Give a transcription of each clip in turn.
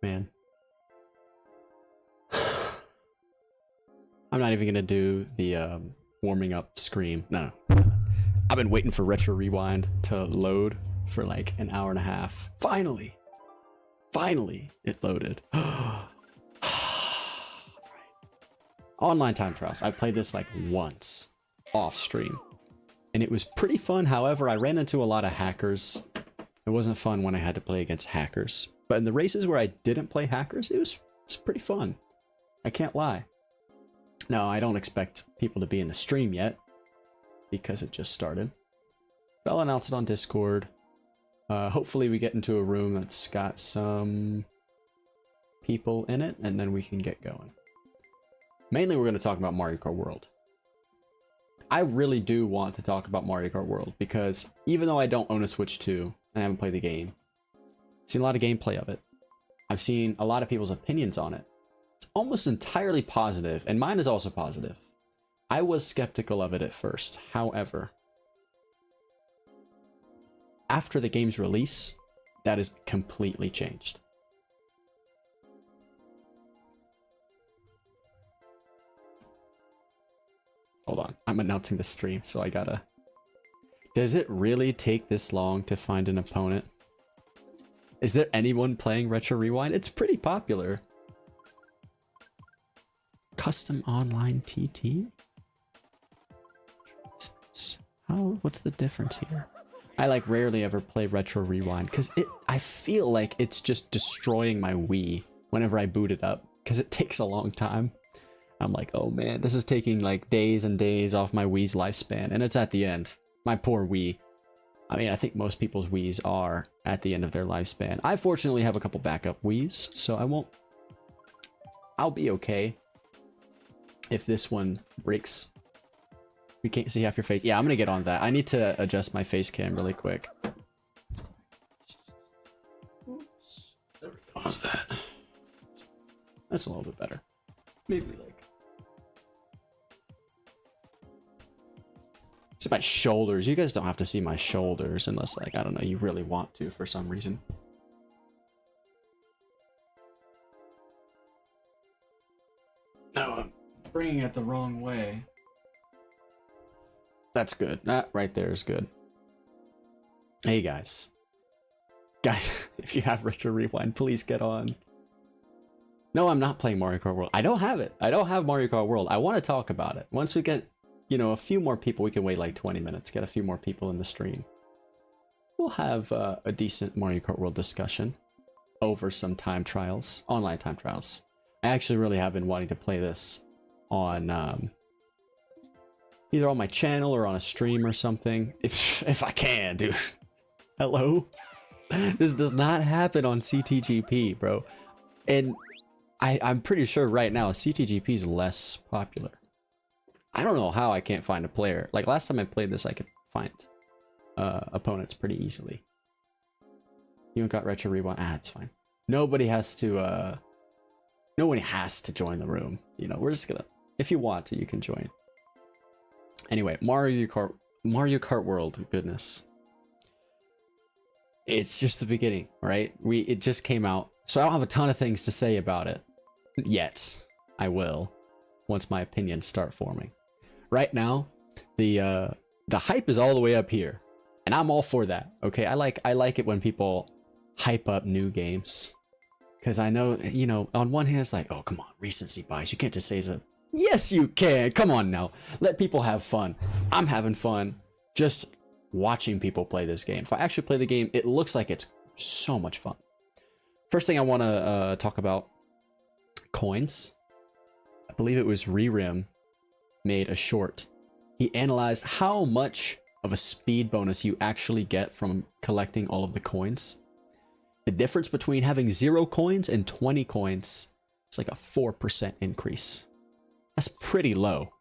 Man. I'm not even gonna do the warming up scream. No. I've been waiting for Retro Rewind to load for like an hour and a half. Finally! Finally, it loaded. Online time trials. I played this like once off stream. And it was pretty fun. However, I ran into a lot of hackers. It wasn't fun when I had to play against hackers. But in the races where I didn't play hackers, it was pretty fun. I can't lie. No, I don't expect people to be in the stream yet, because it just started. But I'll announce it on Discord. Hopefully we get into a room that's got some people in it, and then we can get going. Mainly we're going to talk about Mario Kart World. I really do want to talk about Mario Kart World, because even though I don't own a Switch 2, I haven't played the game, I've seen a lot of gameplay of it. I've seen a lot of people's opinions on it. It's almost entirely positive, and mine is also positive. I was skeptical of it at first. However, after the game's release, that has completely changed. Hold on, I'm announcing the stream, so I gotta... Does it really take this long to find an opponent? Is there anyone playing Retro Rewind? It's pretty popular. Custom online TT? What's the difference here? I like rarely ever play Retro Rewind because I feel like it's just destroying my Wii whenever I boot it up because it takes a long time. I'm like, oh man, this is taking like days and days off my Wii's lifespan, and it's at the end. My poor Wii. I mean, I think most people's Wiis are at the end of their lifespan. I fortunately have a couple backup Wiis, so I'll be okay if this one breaks. We can't see half your face. Yeah, I'm gonna get on that. I need to adjust my face cam really quick. Oops. There we go. How's that? That's a little bit better. Maybe like... See my shoulders. You guys don't have to see my shoulders unless, like, I don't know, you really want to for some reason. No, I'm bringing it the wrong way. That's good. That right there is good. Hey guys. Guys, if you have Retro Rewind, please get on. No, I'm not playing Mario Kart World. I don't have it. I don't have Mario Kart World. I want to talk about it. Once we get, you know, a few more people, we can wait like 20 minutes, get a few more people in the stream. We'll have a decent Mario Kart World discussion over some time trials, online time trials. I actually really have been wanting to play this on either on my channel or on a stream or something. If I can, dude. Hello? This does not happen on CTGP, bro. And I'm pretty sure right now CTGP is less popular. I don't know how I can't find a player. Like last time I played this, I could find opponents pretty easily. You got Retro Rewind. Ah, it's fine. Nobody has to join the room. You know, we're just gonna, if you want to, you can join. Anyway, Mario Kart World, goodness. It's just the beginning, right? It just came out, so I don't have a ton of things to say about it yet. I will once my opinions start forming. Right now, the hype is all the way up here, and I'm all for that. Okay, I like it when people hype up new games, because I know, you know, on one hand it's like, oh come on, recency bias. You can't just say so. Yes, you can. Come on now. Let people have fun. I'm having fun just watching people play this game. If I actually play the game, it looks like it's so much fun. First thing I want to talk about, coins. I believe it was Rerim made a short. He analyzed how much of a speed bonus you actually get from collecting all of the coins. The difference between having 0 coins and 20 coins is like a 4% increase. That's pretty low.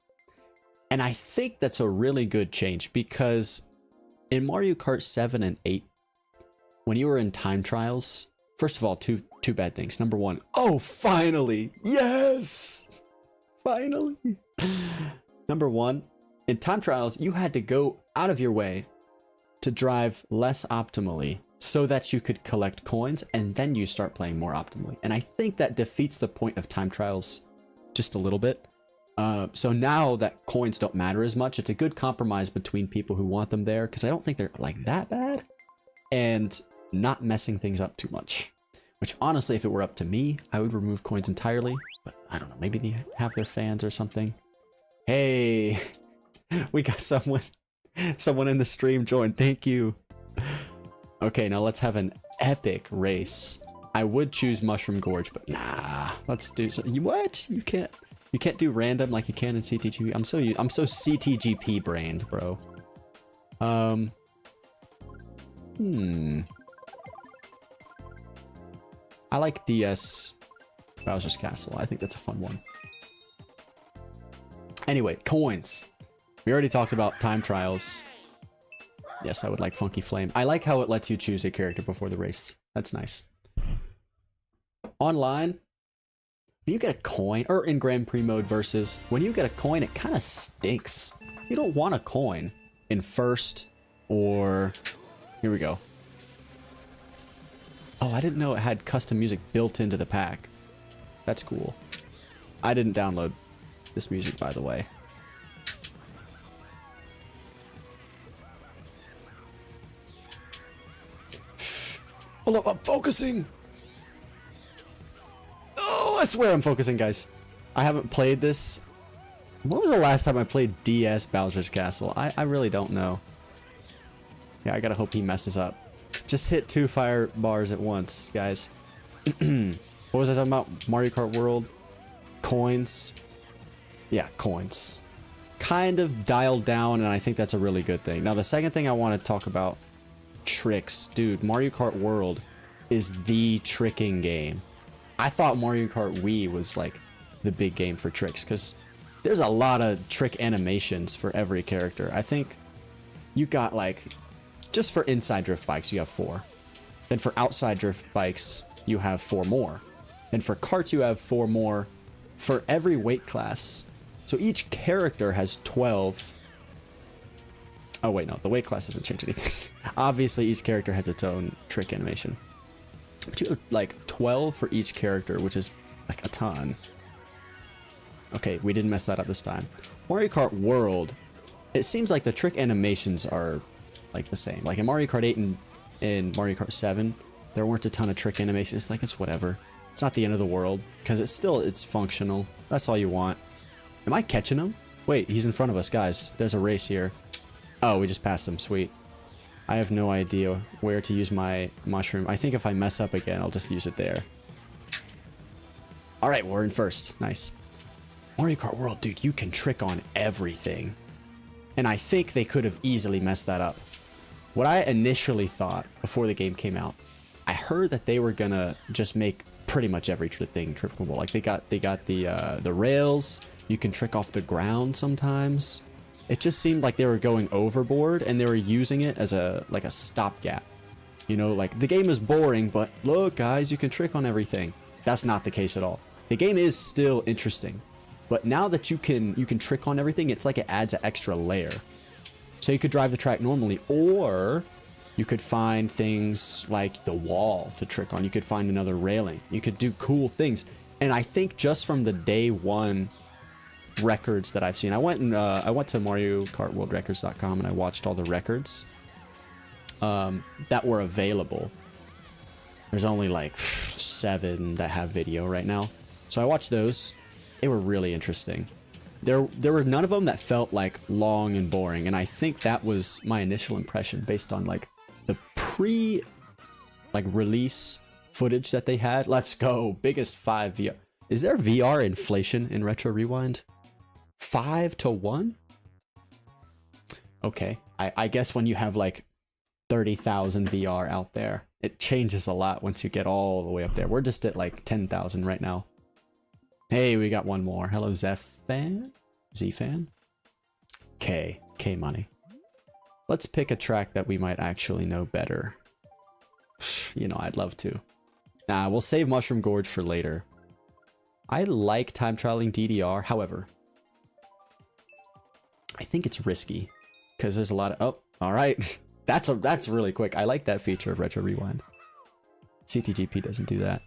And I think that's a really good change, because in Mario Kart 7 and 8, when you were in time trials, first of all, two bad things. Number one, oh, finally, yes, finally. Number one, in time trials, you had to go out of your way to drive less optimally so that you could collect coins and then you start playing more optimally. And I think that defeats the point of time trials just a little bit. So now that coins don't matter as much, it's a good compromise between people who want them there, because I don't think they're like that bad, and not messing things up too much. Which honestly, if it were up to me, I would remove coins entirely, but I don't know, maybe they have their fans or something. Hey, we got someone in the stream joined, thank you. Okay, now let's have an epic race. I would choose Mushroom Gorge, but nah, let's do so. What? You can't do random like you can in CTGP. I'm so CTGP brained, bro. I like DS Bowser's Castle. I think that's a fun one. Anyway, coins. We already talked about time trials. Yes, I would like Funky Flame. I like how it lets you choose a character before the race. That's nice. Online, when you get a coin, or in Grand Prix mode versus, when you get a coin, it kind of stinks. You don't want a coin in first or... Here we go. Oh, I didn't know it had custom music built into the pack. That's cool. I didn't download this music, by the way. Hold up, I'm focusing! Oh, I swear I'm focusing, guys. I haven't played this. When was the last time I played DS Bowser's Castle? I really don't know. Yeah, I gotta hope he messes up. Just hit 2 fire bars at once, guys. What was I talking about? Mario Kart World? Coins? Yeah, coins. Kind of dialed down, and I think that's a really good thing. Now, the second thing I want to talk about, tricks. Dude, Mario Kart World is the tricking game. I thought Mario Kart Wii was like the big game for tricks, because there's a lot of trick animations for every character. I think you got like, just for inside drift bikes, you have 4. Then for outside drift bikes, you have 4 more. And for karts, you have 4 more for every weight class. So each character has 12. Oh wait, no, the weight class doesn't change anything. Obviously, each character has its own trick animation. But you have like 12 for each character, which is like a ton. Okay, we didn't mess that up this time. Mario Kart World, it seems like the trick animations are like the same. Like in Mario Kart 8 and in Mario Kart 7, there weren't a ton of trick animations. It's like, it's whatever. It's not the end of the world, because it's functional. That's all you want. Am I catching him? Wait, he's in front of us, guys. There's a race here. Oh, we just passed him. Sweet. I have no idea where to use my mushroom. I think if I mess up again, I'll just use it there. Alright, we're in first. Nice. Mario Kart World, dude, you can trick on everything. And I think they could have easily messed that up. What I initially thought before the game came out, I heard that they were gonna just make pretty much every thing trickable. Like they got the rails. You can trick off the ground sometimes. It just seemed like they were going overboard and they were using it as a stopgap. You know, like the game is boring, but look, guys, you can trick on everything. That's not the case at all. The game is still interesting, but now that you can trick on everything, it's like it adds an extra layer. So you could drive the track normally, or you could find things like the wall to trick on. You could find another railing. You could do cool things. And I think just from the day one records that I've seen, I went to MarioKartWorldRecords.com and I watched all the records that were available. There's only like 7 that have video right now. So I watched those. They were really interesting. There were none of them that felt like long and boring, and I think that was my initial impression based on like the release footage that they had. Let's go. Biggest 5 VR. Is there VR inflation in Retro Rewind? 5 to 1? Okay. I guess when you have like 30,000 VR out there, it changes a lot once you get all the way up there. We're just at like 10,000 right now. Hey, we got one more. Hello, Z-Fan? K money. Let's pick a track that we might actually know better. You know, I'd love to. Nah, we'll save Mushroom Gorge for later. I like time trialing DDR, however, I think it's risky because there's a lot of... Oh, all right. That's really quick. I like that feature of Retro Rewind. CTGP doesn't do that.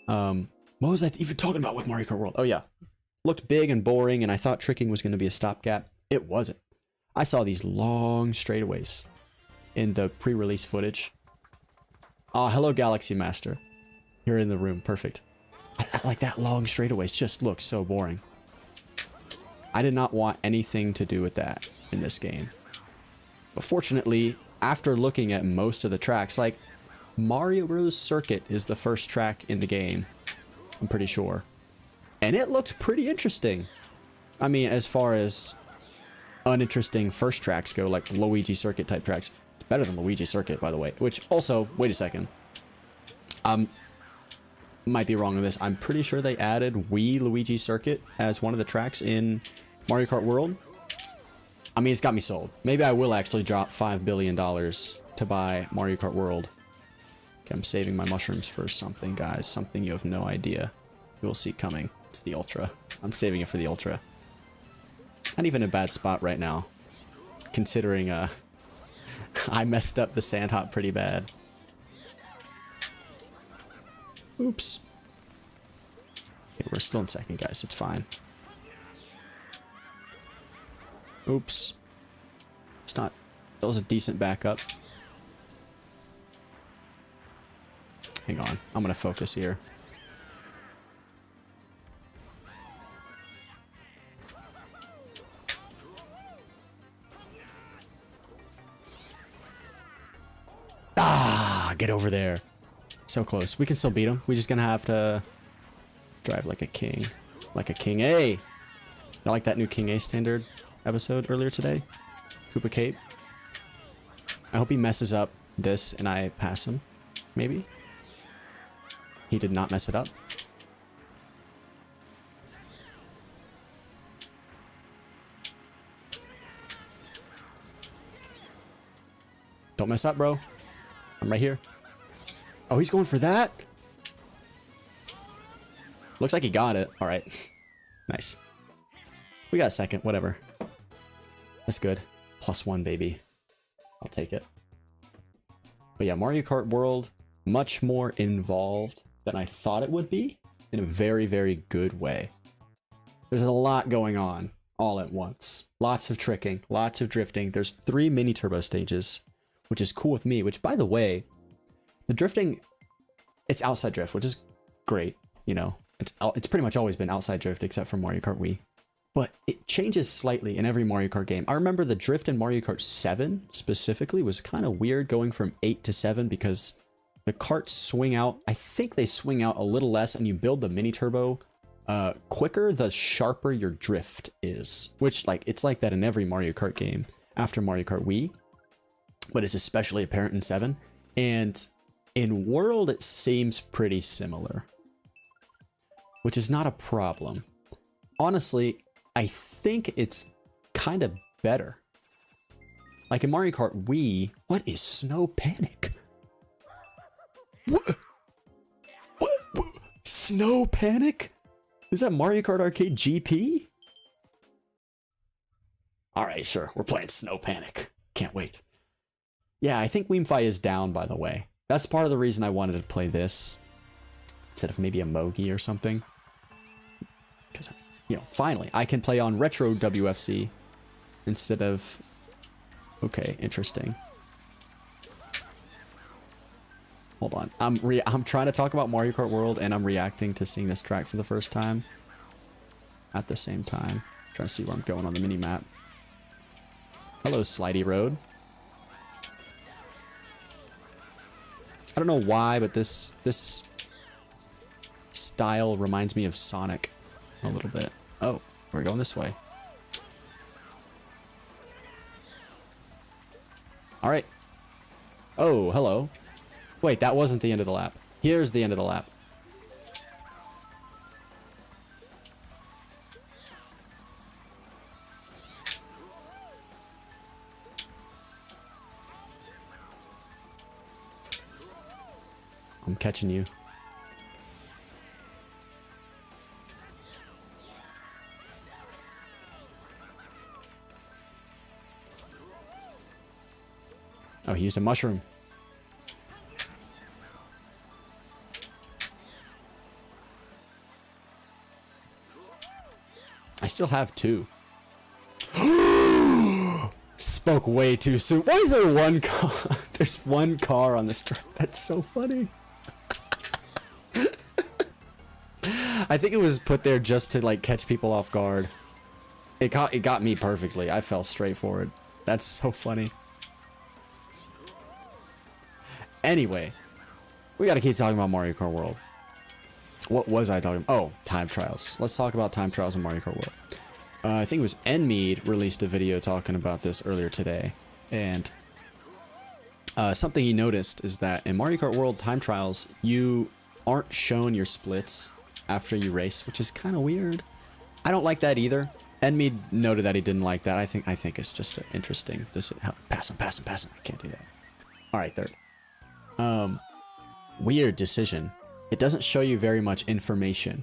What was I even talking about with Mario Kart World? Oh yeah. Looked big and boring, and I thought tricking was going to be a stopgap. It wasn't. I saw these long straightaways in the pre-release footage. Ah, hello Galaxy Master. You're in the room. Perfect. I like that long straightaways just look so boring. I did not want anything to do with that in this game. But fortunately, after looking at most of the tracks, like Mario Bros. Circuit is the first track in the game, I'm pretty sure. And it looked pretty interesting. I mean, as far as uninteresting first tracks go, like Luigi Circuit type tracks. It's better than Luigi Circuit, by the way. Which also, wait a second. Might be wrong on this. I'm pretty sure they added Wii Luigi Circuit as one of the tracks in Mario Kart World. I mean, it's got me sold. Maybe I will actually drop $5 billion to buy Mario Kart World. Okay, I'm saving my mushrooms for something, guys. Something you have no idea. You will see coming. It's the Ultra. I'm saving it for the Ultra. Not even a bad spot right now, considering I messed up the sand hop pretty bad. Oops. Okay, we're still in second, guys. It's fine. Oops. It's not... That was a decent backup. Hang on. I'm gonna focus here. Ah! Get over there. So close. We can still beat him. We're just gonna have to drive like a king. Like a king A! I like that new King A standard episode earlier today. Koopa Cape. I hope he messes up this and I pass him. Maybe? He did not mess it up. Don't mess up, bro. I'm right here. Oh, he's going for that? Looks like he got it. All right. Nice. We got a second. Whatever. That's good. +1, baby. I'll take it. But yeah, Mario Kart World, much more involved than I thought it would be in a very, very good way. There's a lot going on all at once. Lots of tricking, lots of drifting. There's 3 mini turbo stages, which is cool with me, which by the way, the drifting, it's outside drift, which is great. You know, it's pretty much always been outside drift except for Mario Kart Wii. But it changes slightly in every Mario Kart game. I remember the drift in Mario Kart 7 specifically was kind of weird going from 8 to 7 because the carts swing out. I think they swing out a little less and you build the mini turbo quicker the sharper your drift is. Which, like, it's like that in every Mario Kart game after Mario Kart Wii. But it's especially apparent in 7. And in World, it seems pretty similar. Which is not a problem. Honestly, I think it's kind of better. Like in Mario Kart Wii, what is Snow Panic? What? Snow Panic? Is that Mario Kart Arcade GP? Alright, sure. We're playing Snow Panic. Can't wait. Yeah, I think Weemfi is down, by the way. That's part of the reason I wanted to play this. Instead of maybe a Mogi or something. Because, you know, finally, I can play on Retro WFC instead of... Okay, interesting. Hold on. I'm trying to talk about Mario Kart World, and I'm reacting to seeing this track for the first time. At the same time. Trying to see where I'm going on the mini-map. Hello, Slidey Road. I don't know why, but this style reminds me of Sonic a little bit. Oh, we're going this way. All right. Oh, hello. Wait, that wasn't the end of the lap. Here's the end of the lap. I'm catching you. Oh, he used a mushroom. I still have 2. Spoke way too soon. Why is there one car? There's one car on this track. That's so funny. I think it was put there just to like catch people off guard. It got me perfectly. I fell straight for it. That's so funny. Anyway, we gotta keep talking about Mario Kart World. What was I talking about? Oh, time trials. Let's talk about time trials in Mario Kart World. I think it was Enmead released a video talking about this earlier today. And something he noticed is that in Mario Kart World time trials, you aren't shown your splits after you race, which is kind of weird. I don't like that either. Enmead noted that he didn't like that. I think it's just interesting. Just pass him. I can't do that. All right, third. Weird decision. It doesn't show you very much information.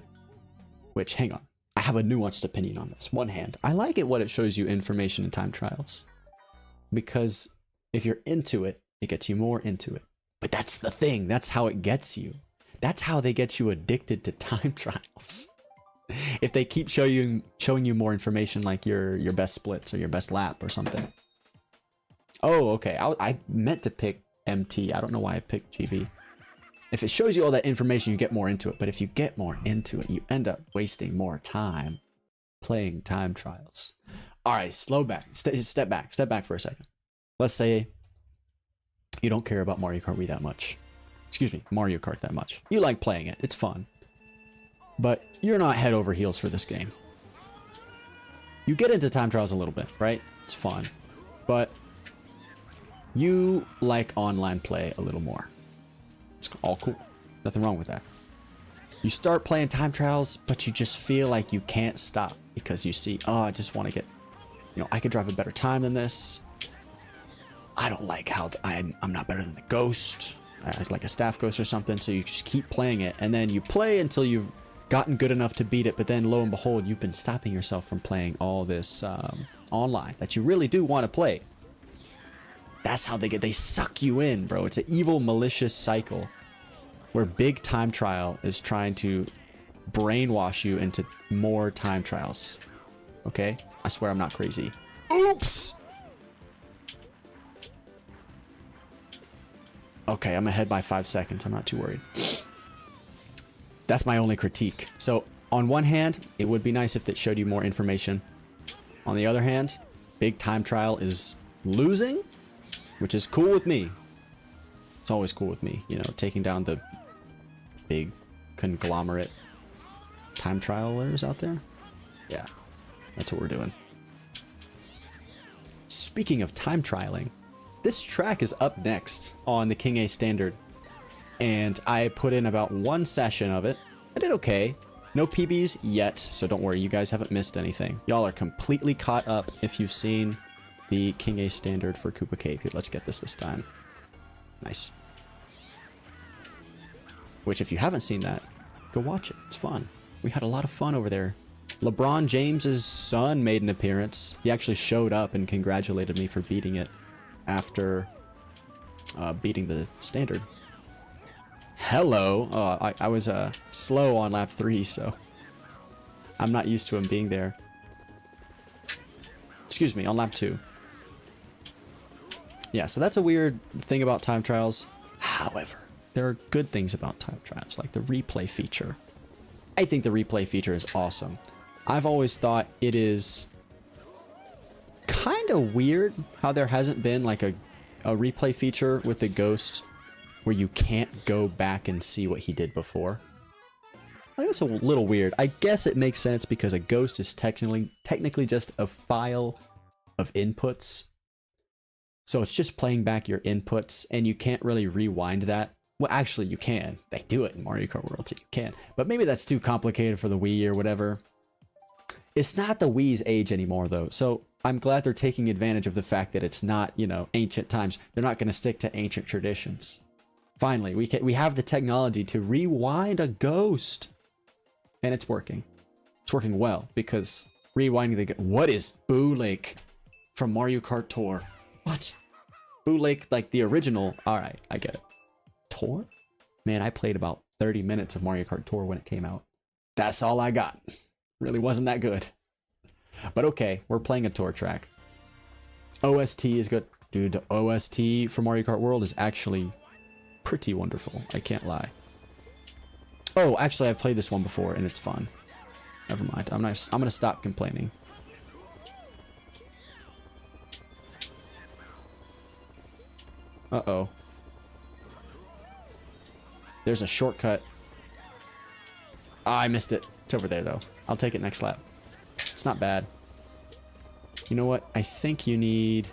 Which, hang on. I have a nuanced opinion on this. One hand, I like it when it shows you information in time trials. Because if you're into it, it gets you more into it. But that's the thing. That's how it gets you. That's how they get you addicted to time trials. If they keep showing you more information like your best splits or your best lap or something. Oh, okay. I meant to pick MT. I don't know why I picked GB. If it shows you all that information, you get more into it. But if you get more into it, you end up wasting more time playing time trials. All right, slow back. Step back. Step back for a second. Let's say you don't care about Mario Kart Wii that much. Excuse me, Mario Kart that much. You like playing it. It's fun. But you're not head over heels for this game. You get into time trials a little bit, right? It's fun. But you like online play a little more. It's all cool. Nothing wrong with that. You start playing time trials, but you just feel like you can't stop because you see, oh, I just want to get, you know, I could drive a better time than this. I don't like how I'm not better than the ghost. I like a staff ghost or something. So you just keep playing it, and then you play until you've gotten good enough to beat it. But then lo and behold, you've been stopping yourself from playing all this online that you really do want to play. That's how they suck you in, bro. It's an evil, malicious cycle where big time trial is trying to brainwash you into more time trials. Okay? I swear I'm not crazy. Oops! Okay, I'm ahead by 5 seconds. I'm not too worried. That's my only critique. So, on one hand, it would be nice if it showed you more information. On the other hand, big time trial is losing, which is cool with me. It's always cool with me, you know, taking down the big conglomerate time trialers out there. Yeah, that's what we're doing. Speaking of time trialing, this track is up next on the King A standard, and I put in about 1 session of it. I did okay. No PBs yet, so don't worry, you guys haven't missed anything. Y'all are completely caught up if you've seen the King A standard for Koopa Cave. Here, let's get this time. Nice. Which, if you haven't seen that, go watch it. It's fun. We had a lot of fun over there. LeBron James's son made an appearance. He actually showed up and congratulated me for beating it after beating the standard. Hello. I was slow on lap 3, so I'm not used to him being there. Excuse me, on lap 2. Yeah, so that's a weird thing about time trials. However, there are good things about time trials, like the replay feature. I think the replay feature is awesome. I've always thought it is kind of weird how there hasn't been like a replay feature with the ghost where you can't go back and see what he did before. I guess a little weird. I guess it makes sense because a ghost is technically just a file of inputs. So it's just playing back your inputs, and you can't really rewind that. Well, actually, you can. They do it in Mario Kart World, so you can. But maybe that's too complicated for the Wii or whatever. It's not the Wii's age anymore, though. So I'm glad they're taking advantage of the fact that it's not, you know, ancient times. They're not going to stick to ancient traditions. Finally, we have the technology to rewind a ghost. And it's working. It's working well, because rewinding the... What is Boo Lake from Mario Kart Tour? What? Boo Lake, like the original. All right, I get it. Tour? Man, I played about 30 minutes of Mario Kart Tour when it came out. That's all I got. Really wasn't that good. But okay, we're playing a tour track. OST is good. Dude, the OST for Mario Kart World is actually pretty wonderful. I can't lie. Oh, actually, I've played this one before and it's fun. Never mind. I'm gonna stop complaining. Uh-oh. There's a shortcut. Ah, I missed it. It's over there, though. I'll take it next lap. It's not bad. You know what? I think you need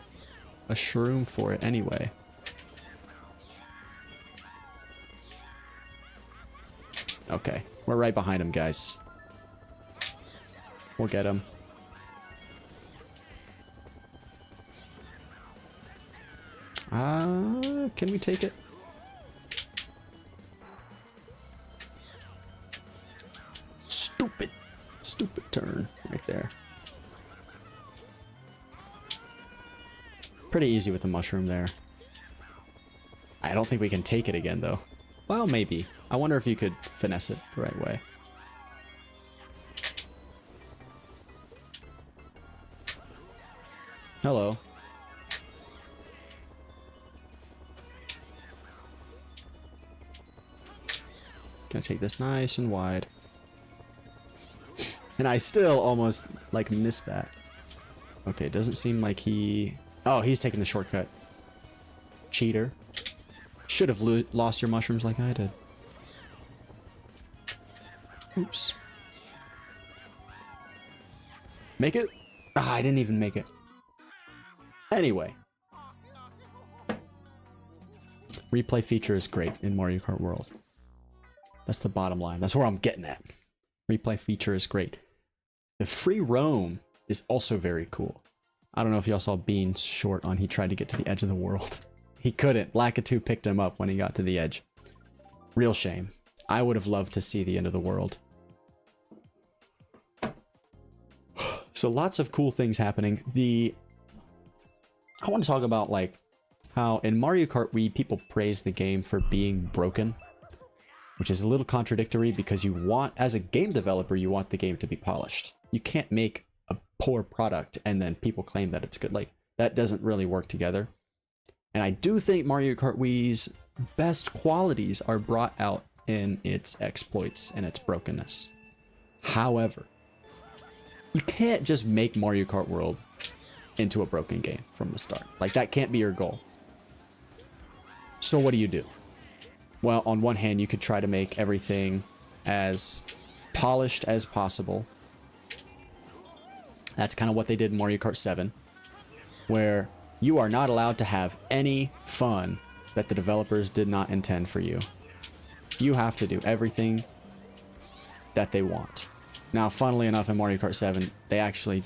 a shroom for it anyway. Okay. We're right behind him, guys. We'll get him. Can we take it? Stupid turn right there. Pretty easy with the mushroom there. I don't think we can take it again, though. Well, maybe. I wonder if you could finesse it the right way. Hello. Gonna take this nice and wide. And I still almost, like, missed that. Okay, it doesn't seem like he... Oh, he's taking the shortcut. Cheater. Should have lost your mushrooms like I did. Oops. Make it? Ah, I didn't even make it. Anyway. Replay feature is great in Mario Kart World. That's the bottom line. That's where I'm getting at. Replay feature is great. The free roam is also very cool. I don't know if y'all saw Bean's short on he tried to get to the edge of the world. He couldn't. Lakitu picked him up when he got to the edge. Real shame. I would have loved to see the end of the world. So lots of cool things happening. I want to talk about like how in Mario Kart Wii people praise the game for being broken, which is a little contradictory because you want, as a game developer, you want the game to be polished. You can't make a poor product and then people claim that it's good. Like, that doesn't really work together. And I do think Mario Kart Wii's best qualities are brought out in its exploits and its brokenness. However, you can't just make Mario Kart World into a broken game from the start. Like, that can't be your goal. So what do? Well, on one hand, you could try to make everything as polished as possible. That's kind of what they did in Mario Kart 7, where you are not allowed to have any fun that the developers did not intend for you. You have to do everything that they want. Now, funnily enough, in Mario Kart 7, they actually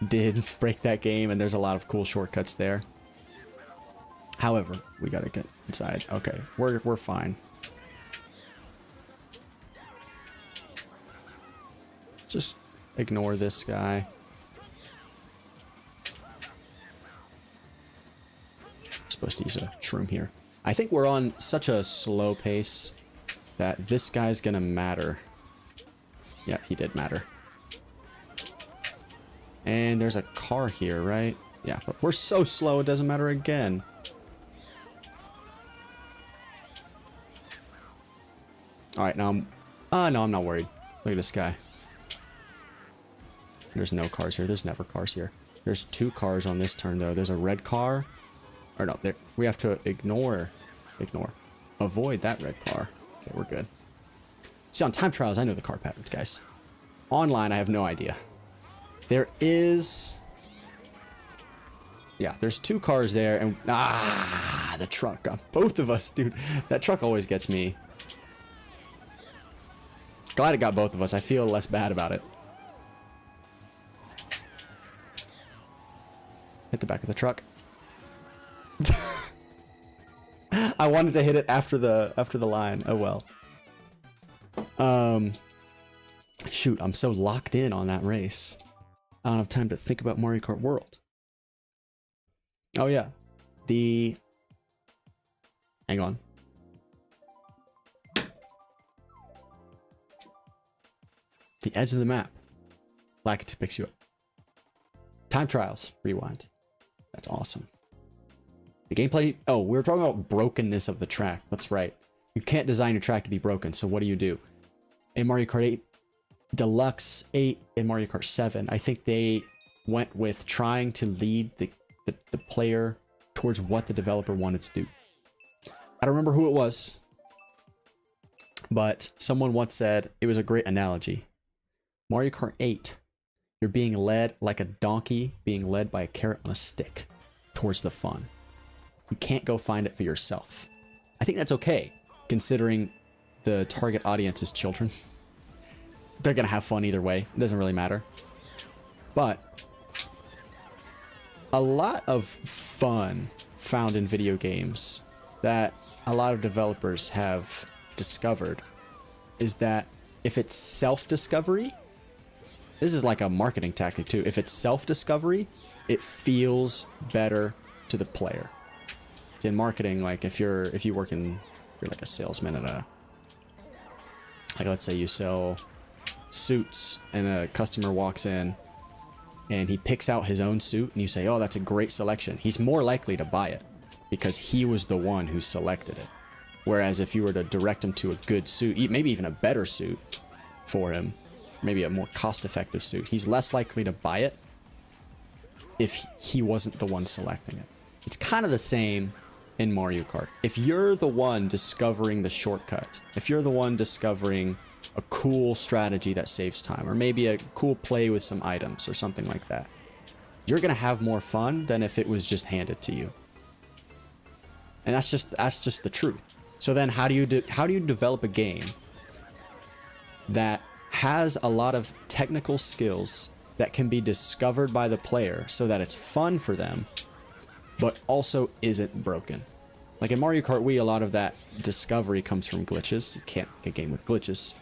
did break that game, and there's a lot of cool shortcuts there. However, we gotta get inside. Okay, we're fine. Just ignore this guy. Supposed to use a shroom here. I think we're on such a slow pace that this guy's gonna matter. Yeah, he did matter. And there's a car here, right? Yeah, but we're so slow it doesn't matter again. Alright, now no, I'm not worried. Look at this guy. There's no cars here. There's never cars here. There's 2 cars on this turn, though. There's a red car. Or no, there, we have to avoid that red car. Okay, we're good. See, on time trials, I know the car patterns, guys. Online, I have no idea. There is... Yeah, there's 2 cars there, and... Ah, the truck got both of us, dude. That truck always gets me. Glad it got both of us. I feel less bad about it. Hit the back of the truck. I wanted to hit it after the line. Oh well. Shoot, I'm so locked in on that race. I don't have time to think about Mario Kart World. Oh yeah. the... Hang on. The edge of the map. Lakitu picks you up. Time trials. Rewind. That's awesome. The gameplay... Oh, we were talking about brokenness of the track. That's right. You can't design your track to be broken, so what do? In Mario Kart 8 Deluxe, 8, and Mario Kart 7, I think they went with trying to lead the player towards what the developer wanted to do. I don't remember who it was, but someone once said it was a great analogy. Mario Kart 8, you're being led like a donkey being led by a carrot on a stick towards the fun. You can't go find it for yourself. I think that's okay, considering the target audience is children. They're gonna have fun either way. It doesn't really matter. But a lot of fun found in video games that a lot of developers have discovered is that if it's self-discovery, this is like a marketing tactic too. If it's self-discovery, it feels better to the player. In marketing, like if you're like a salesman at a, like let's say you sell suits and a customer walks in and he picks out his own suit and you say, oh, that's a great selection. He's more likely to buy it because he was the one who selected it. Whereas if you were to direct him to a good suit, maybe even a better suit for him, maybe a more cost-effective suit, he's less likely to buy it if he wasn't the one selecting it. It's kind of the same in Mario Kart. If you're the one discovering the shortcut, if you're the one discovering a cool strategy that saves time, or maybe a cool play with some items or something like that, you're gonna have more fun than if it was just handed to you. And that's just the truth. So then how do you develop a game that has a lot of technical skills that can be discovered by the player so that it's fun for them, but also isn't broken? Like in Mario Kart Wii, a lot of that discovery comes from glitches. You can't make a game with glitches.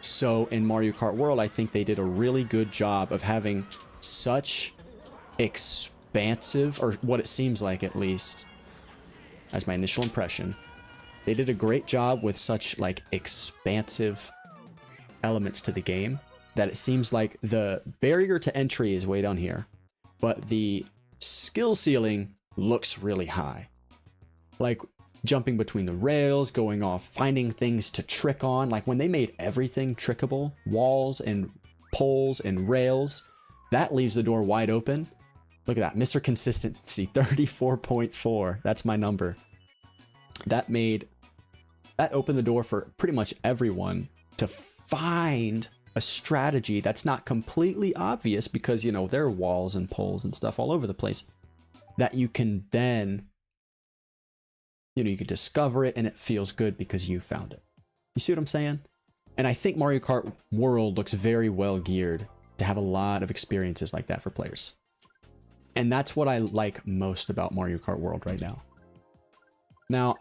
So in Mario Kart World, I think they did a really good job of having such expansive, or what it seems like at least, as my initial impression, they did a great job with such like expansive elements to the game that it seems like the barrier to entry is way down here, but the skill ceiling looks really high. Like jumping between the rails, going off, finding things to trick on. Like when they made everything trickable, walls and poles and rails, that leaves the door wide open. Look at that, Mr. Consistency, 34.4. That's my number. That opened the door for pretty much everyone to find a strategy that's not completely obvious because, you know, there are walls and poles and stuff all over the place that you can then, you know, you can discover it and it feels good because you found it. You see what I'm saying? And I think Mario Kart World looks very well geared to have a lot of experiences like that for players. And that's what I like most about Mario Kart World right now. Now,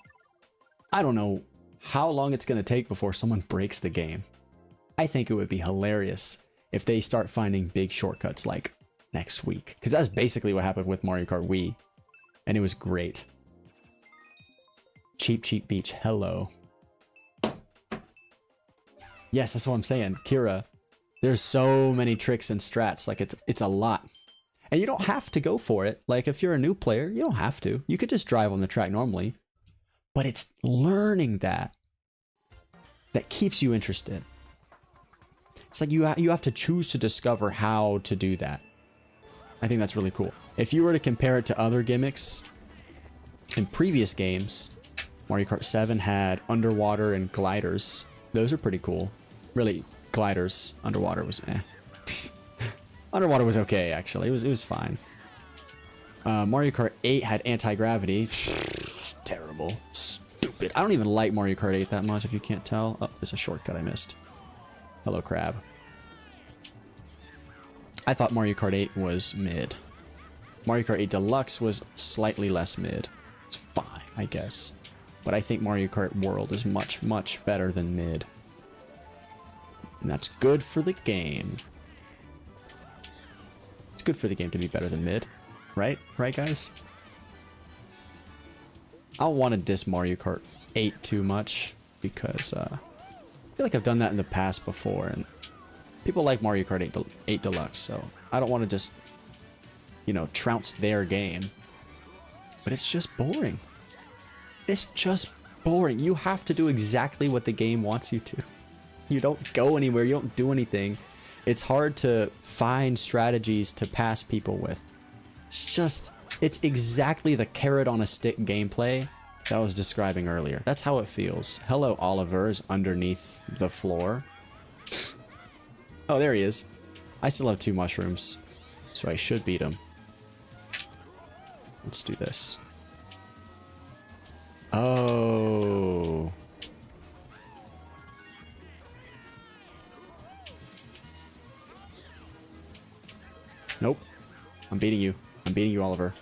I don't know how long it's going to take before someone breaks the game. I think it would be hilarious if they start finding big shortcuts like next week. Because that's basically what happened with Mario Kart Wii. And it was great. Cheap, cheap beach. Hello. Yes, that's what I'm saying. Kira, there's so many tricks and strats. Like it's a lot. And you don't have to go for it. Like if you're a new player, you don't have to. You could just drive on the track normally. But it's learning that keeps you interested. It's like you have to choose to discover how to do that. I think that's really cool. If you were to compare it to other gimmicks in previous games, Mario Kart 7 had underwater and gliders. Those are pretty cool. Really, gliders. Underwater was eh. Underwater was okay, actually. It was fine. Mario Kart 8 had anti-gravity. Terrible. Stupid. I don't even like Mario Kart 8 that much, if you can't tell. Oh, there's a shortcut I missed. Hello, crab. I thought Mario Kart 8 was mid. Mario Kart 8 Deluxe was slightly less mid. It's fine, I guess. But I think Mario Kart World is much, much better than mid. And that's good for the game. It's good for the game to be better than mid. Right? Right, guys? I don't want to diss Mario Kart 8 too much because I feel like I've done that in the past before, and people like Mario Kart 8 Deluxe, so I don't want to just, you know, trounce their game. But it's just boring. It's just boring. You have to do exactly what the game wants you to. You don't go anywhere. You don't do anything. It's hard to find strategies to pass people with. It's exactly the carrot on a stick gameplay that I was describing earlier. That's how it feels. Hello, Oliver is underneath the floor. Oh, there he is. I still have 2 mushrooms, so I should beat him. Let's do this. Oh. Nope. I'm beating you. I'm beating you, Oliver.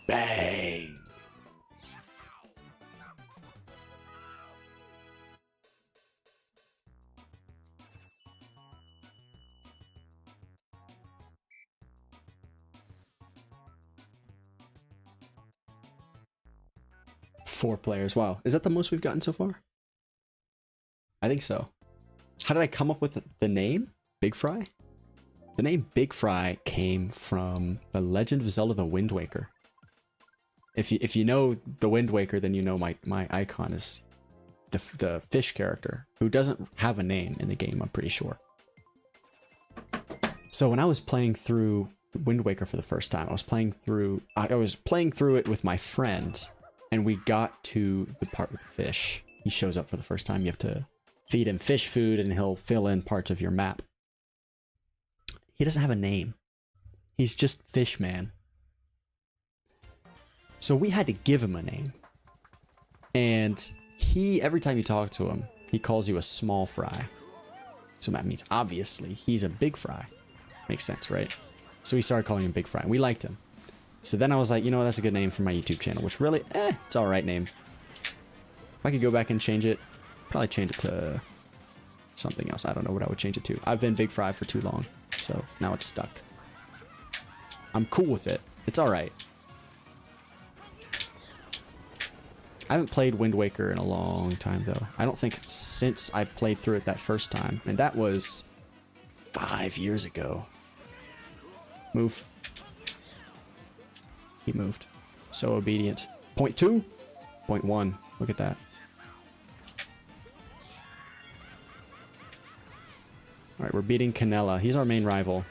Bang. Four players. Wow. Is that the most we've gotten so far? I think so. How did I come up with the name? Big Fry? The name Big Fry came from The Legend of Zelda the Wind Waker. If you know the Wind Waker, then you know my icon is the fish character, who doesn't have a name in the game, I'm pretty sure. So when I was playing through Wind Waker for the first time, I was playing through it with my friend, and we got to the part with the fish. He shows up for the first time. You have to feed him fish food, and he'll fill in parts of your map. He doesn't have a name. He's just Fish Man. So we had to give him a name. And every time you talk to him, he calls you a small fry. So that means, obviously, he's a big fry. Makes sense, right? So we started calling him Big Fry, and we liked him. So then I was like, you know what, that's a good name for my YouTube channel, which really, it's alright name. If I could go back and change it, probably change it to something else. I don't know what I would change it to. I've been Big Fry for too long, so now it's stuck. I'm cool with it. It's alright. I haven't played Wind Waker in a long time, though. I don't think since I played through it that first time. And that was 5 years ago. Move. He moved. So obedient. 0.2? 0.1. Look at that. Alright, we're beating Canella. He's our main rival.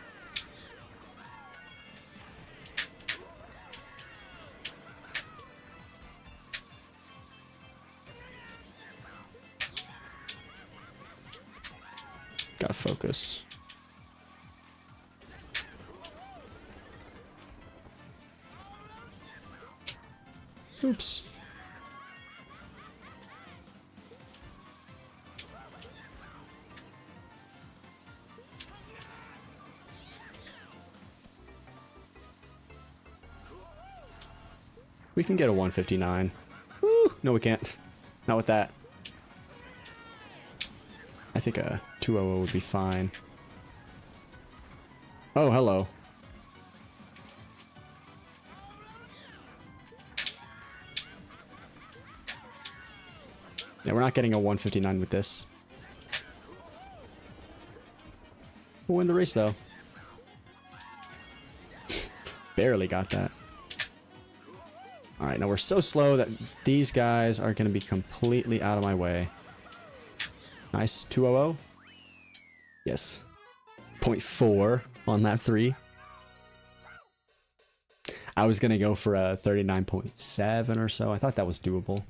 Gotta focus. Oops. We can get a 159. Woo! No, we can't. Not with that. I think a 200 would be fine. Oh, hello. Yeah, we're not getting a 159 with this. We'll win the race, though. Barely got that. Alright, now we're so slow that these guys are going to be completely out of my way. Nice. 200. Yes. 0.4 on that 3. I was going to go for a 39.7 or so. I thought that was doable.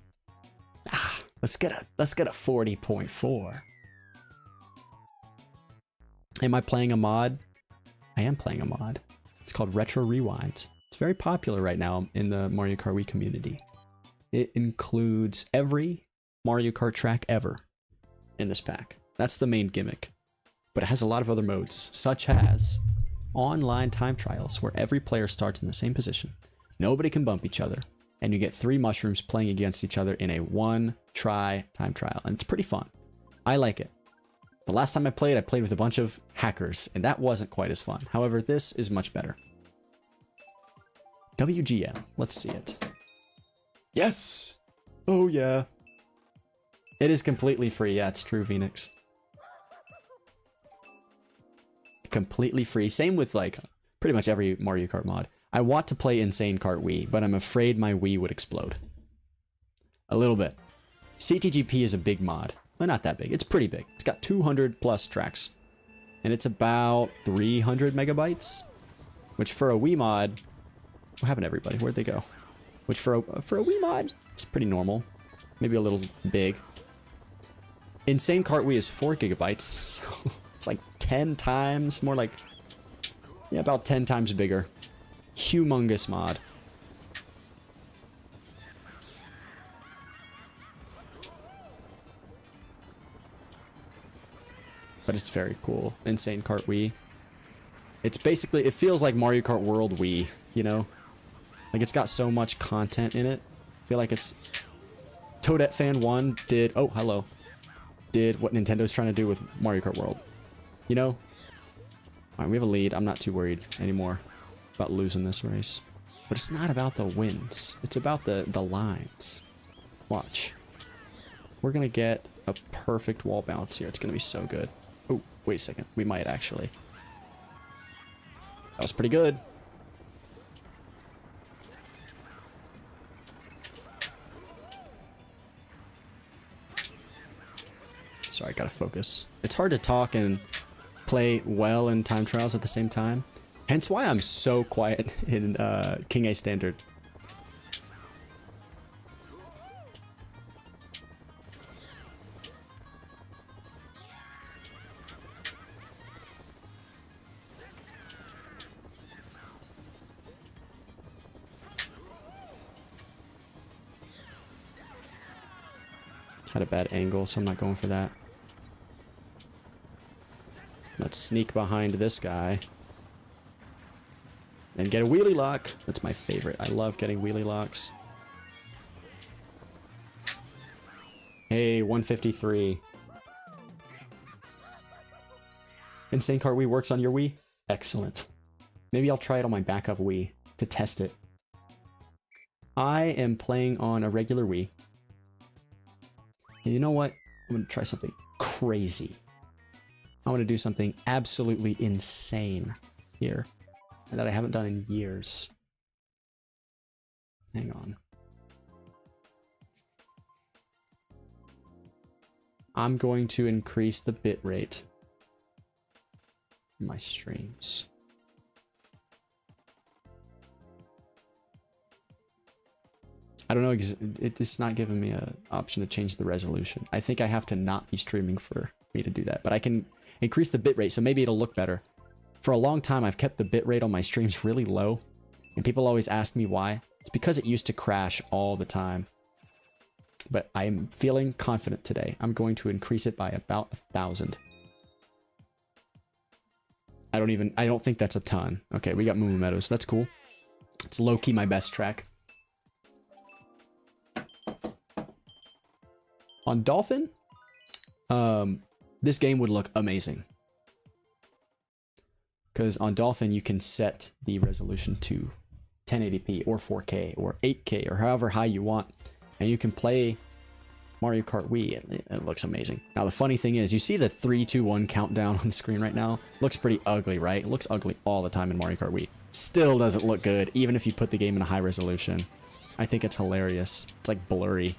Ah, let's get a 40.4. Am I playing a mod? I am playing a mod. It's called Retro Rewind. It's very popular right now in the Mario Kart Wii community. It includes every Mario Kart track ever in this pack. That's the main gimmick. But it has a lot of other modes, such as online time trials, where every player starts in the same position. Nobody can bump each other. And you get 3 mushrooms playing against each other in a 1-try time trial. And it's pretty fun. I like it. The last time I played with a bunch of hackers, and that wasn't quite as fun. However, this is much better. WGM. Let's see it. Yes! Oh, yeah. It is completely free. Yeah, it's true, Phoenix. Completely free. Same with, like, pretty much every Mario Kart mod. I want to play Insane Kart Wii, but I'm afraid my Wii would explode. A little bit. CTGP is a big mod. Well, not that big. It's pretty big. It's got 200 plus tracks. And it's about 300 megabytes. Which for a Wii mod... What happened to everybody? Where'd they go? Which for a Wii mod, it's pretty normal. Maybe a little big. Insane Kart Wii is 4 gigabytes. So it's like 10 times more like... Yeah, about 10 times bigger. Humongous mod. But it's very cool. Insane Kart Wii. It's basically, it feels like Mario Kart World Wii, you know? Like, it's got so much content in it. I feel like it's... Toadette Fan 1 did... Oh, hello. Did what Nintendo's trying to do with Mario Kart World. You know? Alright, we have a lead. I'm not too worried anymore about losing this race. But it's not about the wins. It's about the lines. Watch. We're gonna get a perfect wall bounce here. It's gonna be so good. Oh, wait a second. We might actually. That was pretty good. Sorry, I gotta focus. It's hard to talk and play well in time trials at the same time. Hence why I'm so quiet in King A Standard. Had a bad angle, so I'm not going for that. Let's sneak behind this guy. And get a wheelie lock. That's my favorite. I love getting wheelie locks. Hey, 153. Insane Kart Wii works on your Wii? Excellent. Maybe I'll try it on my backup Wii to test it. I am playing on a regular Wii. And you know what? I'm going to try something crazy. I want to do something absolutely insane here. And that I haven't done in years. Hang on. I'm going to increase the bitrate for my streams. I don't know, it's not giving me an option to change the resolution. I think I have to not be streaming for me to do that, but I can increase the bitrate, so maybe it'll look better. For a long time, I've kept the bitrate on my streams really low, and people always ask me why. It's because it used to crash all the time. But I'm feeling confident today. I'm going to increase it by about 1,000. I don't think that's a ton. Okay, we got Moo Moo Meadows. That's cool. It's low-key my best track. On Dolphin, this game would look amazing. Because on Dolphin, you can set the resolution to 1080p or 4K or 8K or however high you want. And you can play Mario Kart Wii. It looks amazing. Now, the funny thing is, you see the 3, 2, 1 countdown on the screen right now? Looks pretty ugly, right? It looks ugly all the time in Mario Kart Wii. Still doesn't look good, even if you put the game in a high resolution. I think it's hilarious. It's like blurry.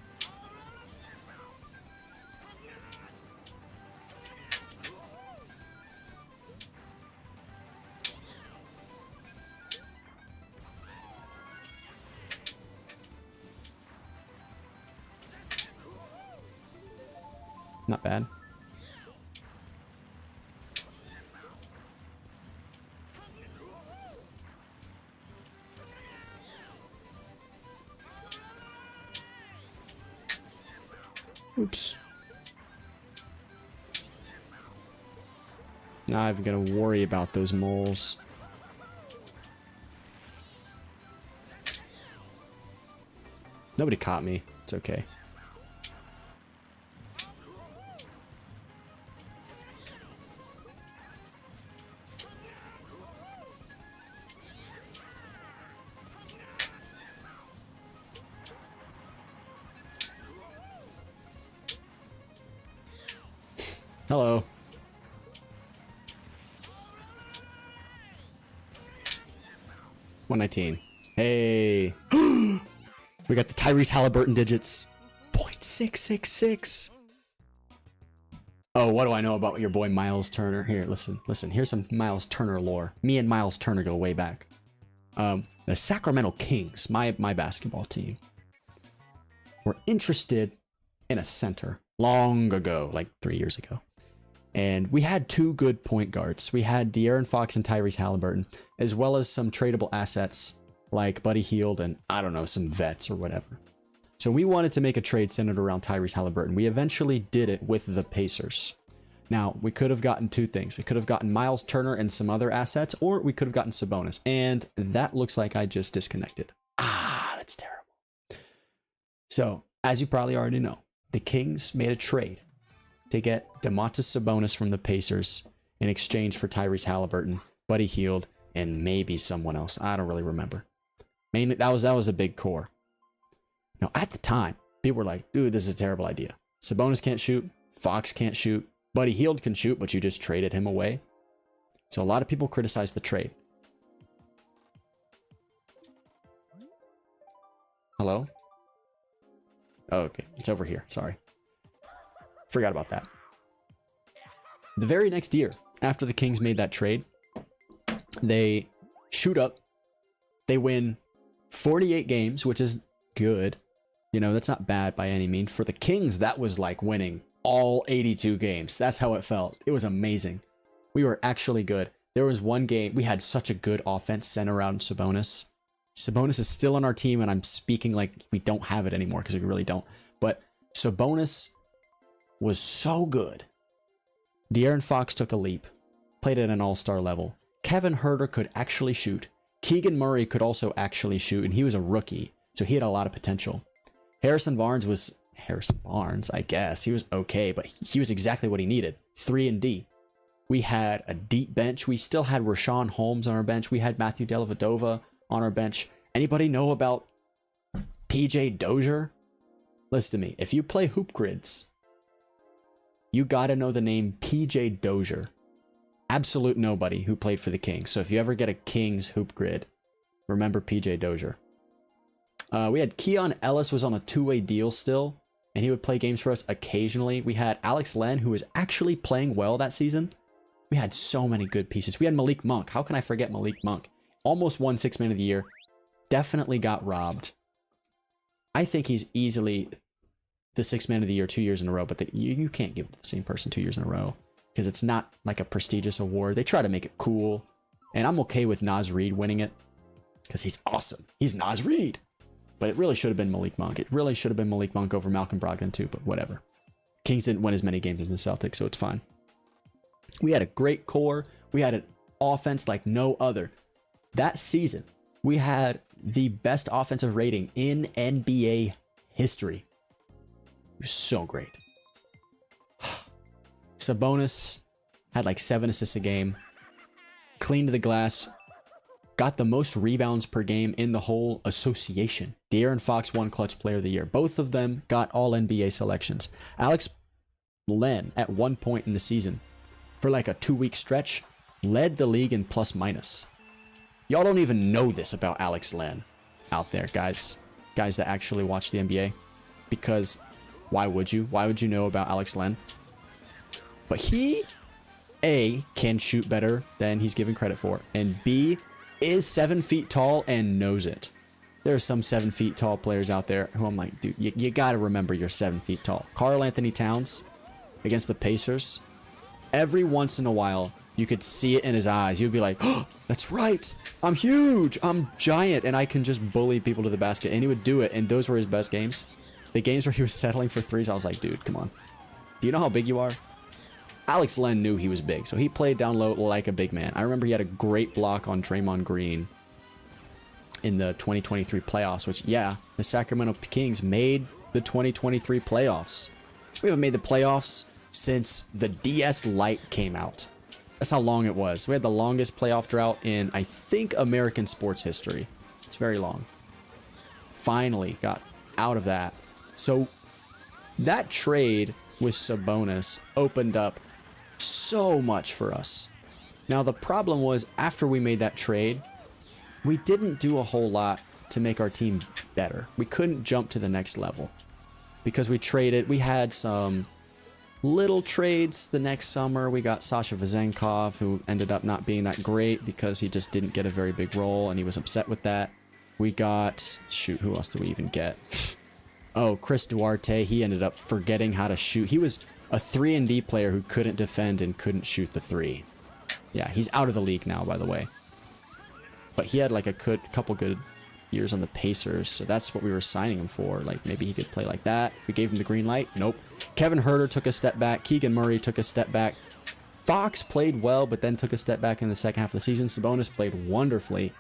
Not bad. Oops. Now I've got to worry about those moles. Nobody caught me. It's okay. Hello. $119. Hey. We got the Tyrese Halliburton digits. 0.666. Oh, what do I know about your boy Miles Turner? Here, listen. Here's some Miles Turner lore. Me and Miles Turner go way back. The Sacramento Kings, my basketball team, were interested in a center long ago, like 3 years ago. And we had two good point guards. We had De'Aaron Fox and Tyrese Halliburton, as well as some tradable assets like Buddy Hield and, I don't know, some vets or whatever. So we wanted to make a trade centered around Tyrese Halliburton. We eventually did it with the Pacers. Now, we could have gotten two things. We could have gotten Miles Turner and some other assets, or we could have gotten Sabonis. And that looks like I just disconnected. Ah, that's terrible. So, as you probably already know, the Kings made a trade to get Domantas Sabonis from the Pacers in exchange for Tyrese Halliburton, Buddy Hield, and maybe someone else. I don't really remember. Mainly, that was a big core. Now, at the time, people were like, dude, this is a terrible idea. Sabonis can't shoot. Fox can't shoot. Buddy Hield can shoot, but you just traded him away. So a lot of people criticized the trade. Hello? Oh, okay. It's over here. Sorry. Forgot about that. The very next year, after the Kings made that trade, they shoot up. They win 48 games, which is good. You know, that's not bad by any means. For the Kings, that was like winning all 82 games. That's how it felt. It was amazing. We were actually good. There was one game, we had such a good offense centered around Sabonis. Sabonis is still on our team, and I'm speaking like we don't have it anymore because we really don't. But Sabonis was so good. De'Aaron Fox took a leap, played at an all-star level. Kevin Huerter could actually shoot. Keegan Murray could also actually shoot, and he was a rookie, so he had a lot of potential. Harrison Barnes, I guess. He was okay, but he was exactly what he needed. 3 and D. We had a deep bench. We still had Rashawn Holmes on our bench. We had Matthew Dellavedova on our bench. Anybody know about PJ Dozier? Listen to me. If you play hoop grids, you gotta know the name PJ Dozier. Absolute nobody who played for the Kings. So if you ever get a Kings hoop grid, remember PJ Dozier. We had Keon Ellis was on a two-way deal still, and he would play games for us occasionally. We had Alex Len, who was actually playing well that season. We had so many good pieces. We had Malik Monk. How can I forget Malik Monk? Almost won Sixth Man of the Year. Definitely got robbed. I think he's easily the Sixth Man of the Year 2 years in a row, but you can't give it to the same person 2 years in a row because it's not like a prestigious award. They try to make it cool, and I'm okay with Naz Reid winning it because he's awesome. He's Naz Reid. But it really should have been Malik Monk. It really should have been Malik Monk over Malcolm Brogdon too, but whatever. Kings didn't win as many games as the Celtics, so it's fine. We had a great core. We had an offense like no other. That season, we had the best offensive rating in NBA history. It was so great. Sabonis had like 7 assists a game. Cleaned the glass. Got the most rebounds per game in the whole association. De'Aaron Fox won Clutch Player of the Year. Both of them got all NBA selections. Alex Len, at one point in the season, for like a 2-week stretch, led the league in plus minus. Y'all don't even know this about Alex Len out there, guys. Guys that actually watch the NBA. Because why would you? Why would you know about Alex Len? But he, A, can shoot better than he's given credit for. And B, is 7 feet tall and knows it. There are some 7 feet tall players out there who I'm like, dude, you gotta remember you're 7 feet tall. Karl Anthony Towns against the Pacers. Every once in a while, you could see it in his eyes. You'd be like, oh, that's right. I'm huge. I'm giant. And I can just bully people to the basket. And he would do it. And those were his best games. The games where he was settling for threes, I was like, dude, come on. Do you know how big you are? Alex Len knew he was big, so he played down low like a big man. I remember he had a great block on Draymond Green in the 2023 playoffs, which, yeah, the Sacramento Kings made the 2023 playoffs. We haven't made the playoffs since the DS Lite came out. That's how long it was. We had the longest playoff drought in, I think, American sports history. It's very long. Finally got out of that. So that trade with Sabonis opened up So much for us. Now, the problem was after we made that trade, we didn't do a whole lot to make our team better. We couldn't jump to the next level because we had some little trades the next summer. We got Sasha Vezenkov, who ended up not being that great because he just didn't get a very big role and he was upset with that. We got, shoot, who else did we even get? Oh, Chris Duarte. He ended up forgetting how to shoot. He was a 3-and-D player who couldn't defend and couldn't shoot the 3. Yeah, he's out of the league now, by the way. But he had like a couple good years on the Pacers, so that's what we were signing him for. Like, maybe he could play like that. If we gave him the green light, nope. Kevin Huerter took a step back. Keegan Murray took a step back. Fox played well, but then took a step back in the second half of the season. Sabonis played wonderfully.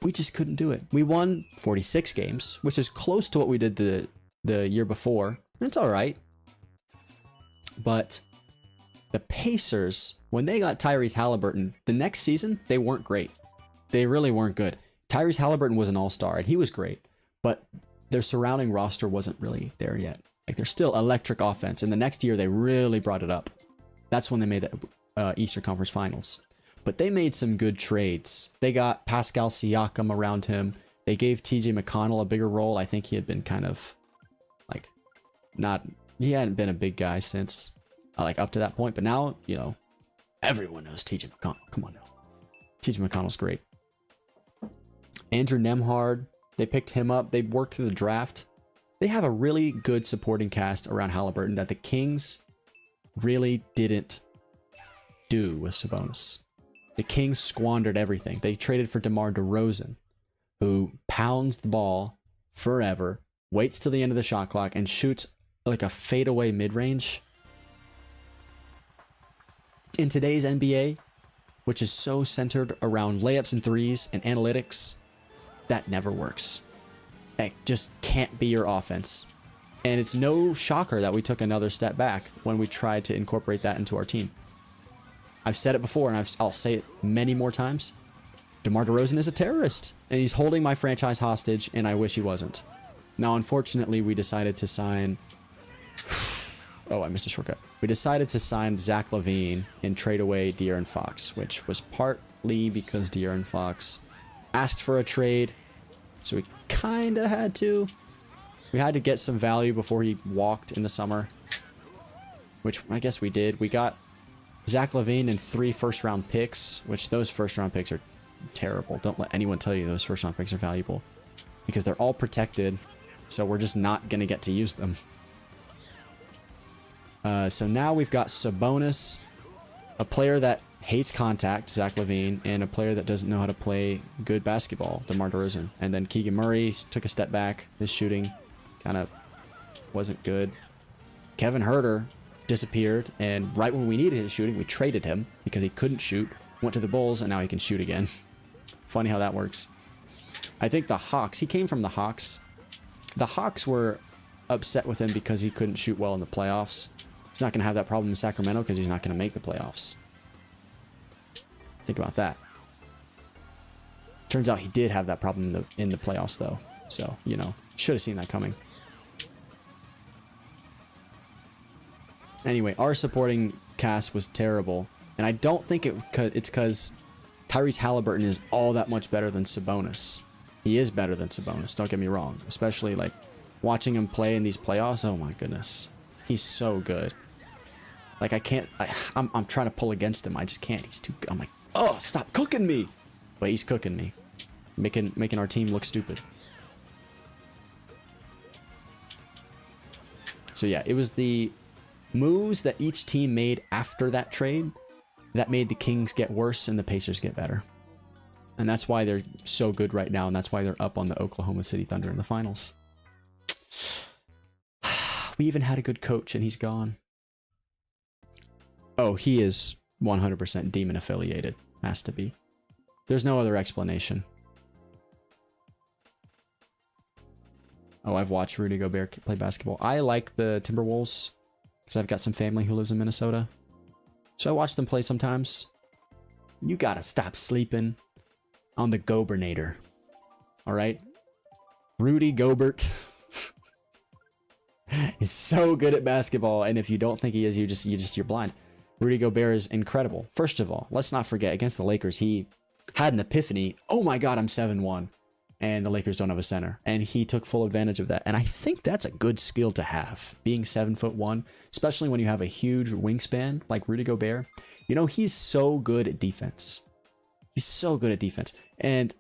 We just couldn't do it. We won 46 games, which is close to what we did the year before. It's all right. But the Pacers, when they got Tyrese Halliburton, the next season, they weren't great. They really weren't good. Tyrese Halliburton was an all-star, and he was great. But their surrounding roster wasn't really there yet. Like, they're still electric offense. And the next year, they really brought it up. That's when they made the Eastern Conference Finals. But they made some good trades. They got Pascal Siakam around him. They gave TJ McConnell a bigger role. I think he had been kind of, like, he hadn't been a big guy since, like, up to that point. But now, you know, everyone knows TJ McConnell. Come on now. TJ McConnell's great. Andrew Nemhard, they picked him up. They worked through the draft. They have a really good supporting cast around Halliburton that the Kings really didn't do with Sabonis. The Kings squandered everything. They traded for DeMar DeRozan, who pounds the ball forever, waits till the end of the shot clock, and shoots like a fadeaway mid-range. In today's NBA, which is so centered around layups and threes and analytics, that never works. That just can't be your offense. And it's no shocker that we took another step back when we tried to incorporate that into our team. I've said it before, and I'll say it many more times. DeMar DeRozan is a terrorist, and he's holding my franchise hostage, and I wish he wasn't. Now, unfortunately, we decided to sign... Oh, I missed a shortcut. We decided to sign Zach LaVine and trade away De'Aaron Fox, which was partly because De'Aaron Fox asked for a trade, so we kind of had to. We had to get some value before he walked in the summer, which I guess we did. We got Zach LaVine and 3 first-round picks, which those first-round picks are terrible. Don't let anyone tell you those first-round picks are valuable, because they're all protected, so we're just not going to get to use them. So now we've got Sabonis, a player that hates contact, Zach LaVine, and a player that doesn't know how to play good basketball, DeMar DeRozan. And then Keegan Murray took a step back. His shooting kind of wasn't good. Kevin Huerter disappeared, and right when we needed his shooting, we traded him because he couldn't shoot. Went to the Bulls, and now he can shoot again. Funny how that works. I think the Hawks, he came from the Hawks. The Hawks were upset with him because he couldn't shoot well in the playoffs. He's not going to have that problem in Sacramento because he's not going to make the playoffs. Think about that. Turns out he did have that problem in the playoffs, though. So, you know, should have seen that coming. Anyway, our supporting cast was terrible. And I don't think it's because Tyrese Halliburton is all that much better than Sabonis. He is better than Sabonis, don't get me wrong. Especially, like, watching him play in these playoffs. Oh, my goodness. He's so good. Like, I can't... I'm trying to pull against him. I just can't. He's too good. I'm like, oh, stop cooking me. But he's cooking me. Making our team look stupid. So, yeah, it was the moves that each team made after that trade that made the Kings get worse and the Pacers get better. And that's why they're so good right now, and that's why they're up on the Oklahoma City Thunder in the finals. We even had a good coach, and he's gone. Oh, he is 100% Demon affiliated. Has to be. There's no other explanation. Oh, I've watched Rudy Gobert play basketball. I like the Timberwolves because I've got some family who lives in Minnesota. So I watch them play sometimes. You gotta stop sleeping on the Gobernator. Alright? Rudy Gobert. He's so good at basketball, and if you don't think he is, you're blind. Rudy Gobert is incredible. First of all, let's not forget, against the Lakers, he had an epiphany. Oh my god, I'm 7-1. And the Lakers don't have a center. And he took full advantage of that. And I think that's a good skill to have, being 7'1", especially when you have a huge wingspan like Rudy Gobert. You know, he's so good at defense. He's so good at defense. And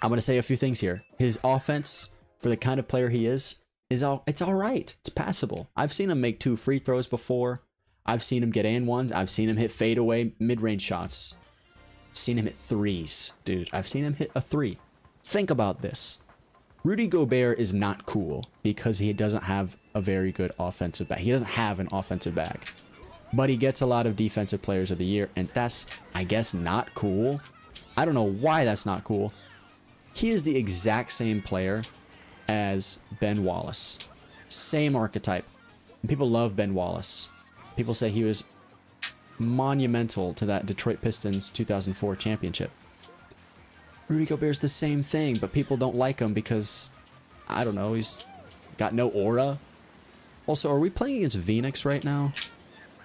I'm going to say a few things here. His offense, for the kind of player he is it's all right. It's passable. I've seen him make 2 free throws before. I've seen him get and ones. I've seen him hit fadeaway mid-range shots. I've seen him hit threes, dude. I've seen him hit a 3. Think about this. Rudy Gobert is not cool because he doesn't have a very good offensive bag. He doesn't have an offensive bag. But he gets a lot of defensive players of the year, and that's, I guess, not cool. I don't know why that's not cool. He is the exact same player as Ben Wallace. Same archetype. And people love Ben Wallace. People say he was monumental to that Detroit Pistons 2004 championship. Rudy Gobert's the same thing, but people don't like him because, I don't know, he's got no aura. Also, are we playing against Phoenix right now?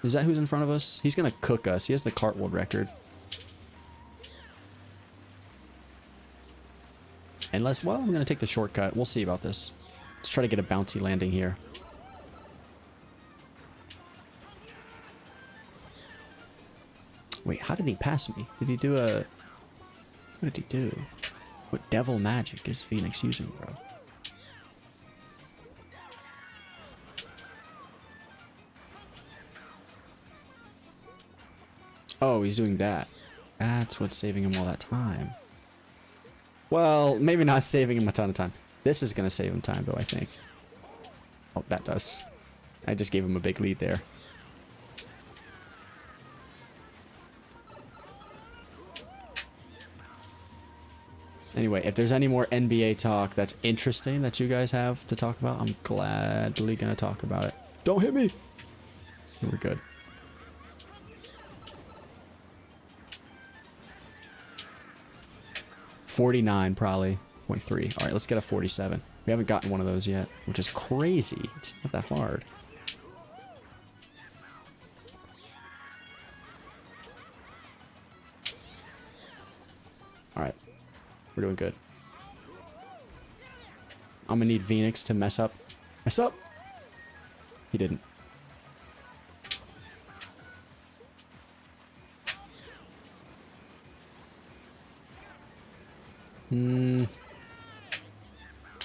Is that who's in front of us? He's going to cook us. He has the Kart World record. Unless, well, I'm going to take the shortcut. We'll see about this. Let's try to get a bouncy landing here. Wait, how did he pass me? Did he do a... What did he do? What devil magic is Phoenix using, bro? Oh, he's doing that. That's what's saving him all that time. Well, maybe not saving him a ton of time. This is going to save him time, though, I think. Oh, that does. I just gave him a big lead there. Anyway, if there's any more NBA talk that's interesting that you guys have to talk about, I'm gladly going to talk about it. Don't hit me! We're good. $49 probably. 0.3. Alright, let's get a 47. We haven't gotten one of those yet, which is crazy. It's not that hard. Alright. We're doing good. I'm gonna need Phoenix to mess up. Mess up! He didn't.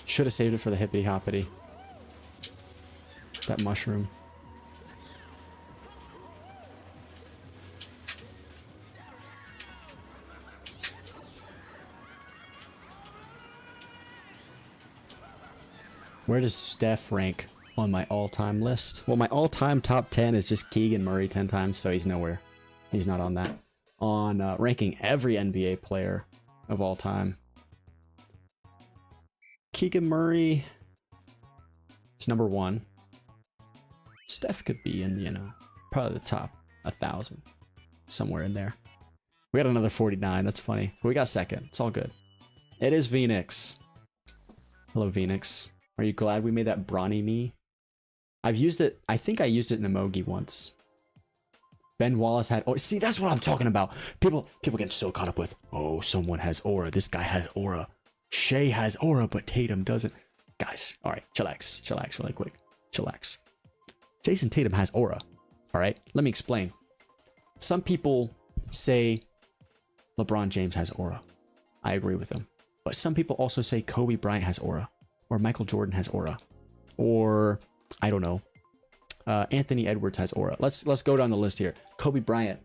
Should have saved it for the hippity hoppity. That mushroom. Where does Steph rank on my all-time list? Well, my all-time top 10 is just Keegan Murray 10 times, so he's nowhere. He's not on that. On ranking every NBA player of all time, Keegan Murray is number 1. Steph could be in, you know, probably the top 1,000. Somewhere in there. We got another 49. That's funny. But we got second. It's all good. It is Phoenix. Hello, Phoenix. Are you glad we made that brawny me? I've used it. I think I used it in Emogi once. Ben Wallace had... Oh, see, that's what I'm talking about. People get so caught up with, oh, someone has aura. This guy has aura. Shea has aura, but Tatum doesn't. Guys, all right, chillax. Chillax really quick. Chillax. Jason Tatum has aura. All right, let me explain. Some people say LeBron James has aura. I agree with them. But some people also say Kobe Bryant has aura. Or Michael Jordan has aura. Or, I don't know. Anthony Edwards has aura. Let's go down the list here. Kobe Bryant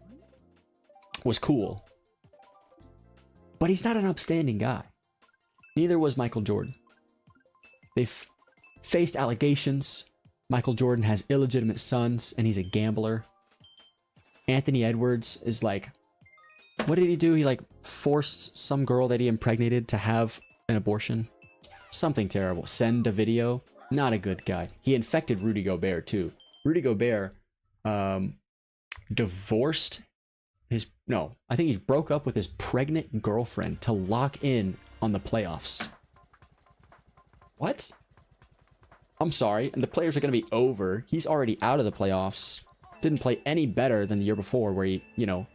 was cool. But he's not an upstanding guy. Neither was Michael Jordan. They've faced allegations. Michael Jordan has illegitimate sons, and he's a gambler. Anthony Edwards is like... What did he do? He like forced some girl that he impregnated to have an abortion. Something terrible. Send a video. Not a good guy. He infected Rudy Gobert too. Rudy Gobert divorced his... No, I think he broke up with his pregnant girlfriend to lock in on the playoffs. What? I'm sorry. And the players are going to be over. He's already out of the playoffs. Didn't play any better than the year before where he, you know,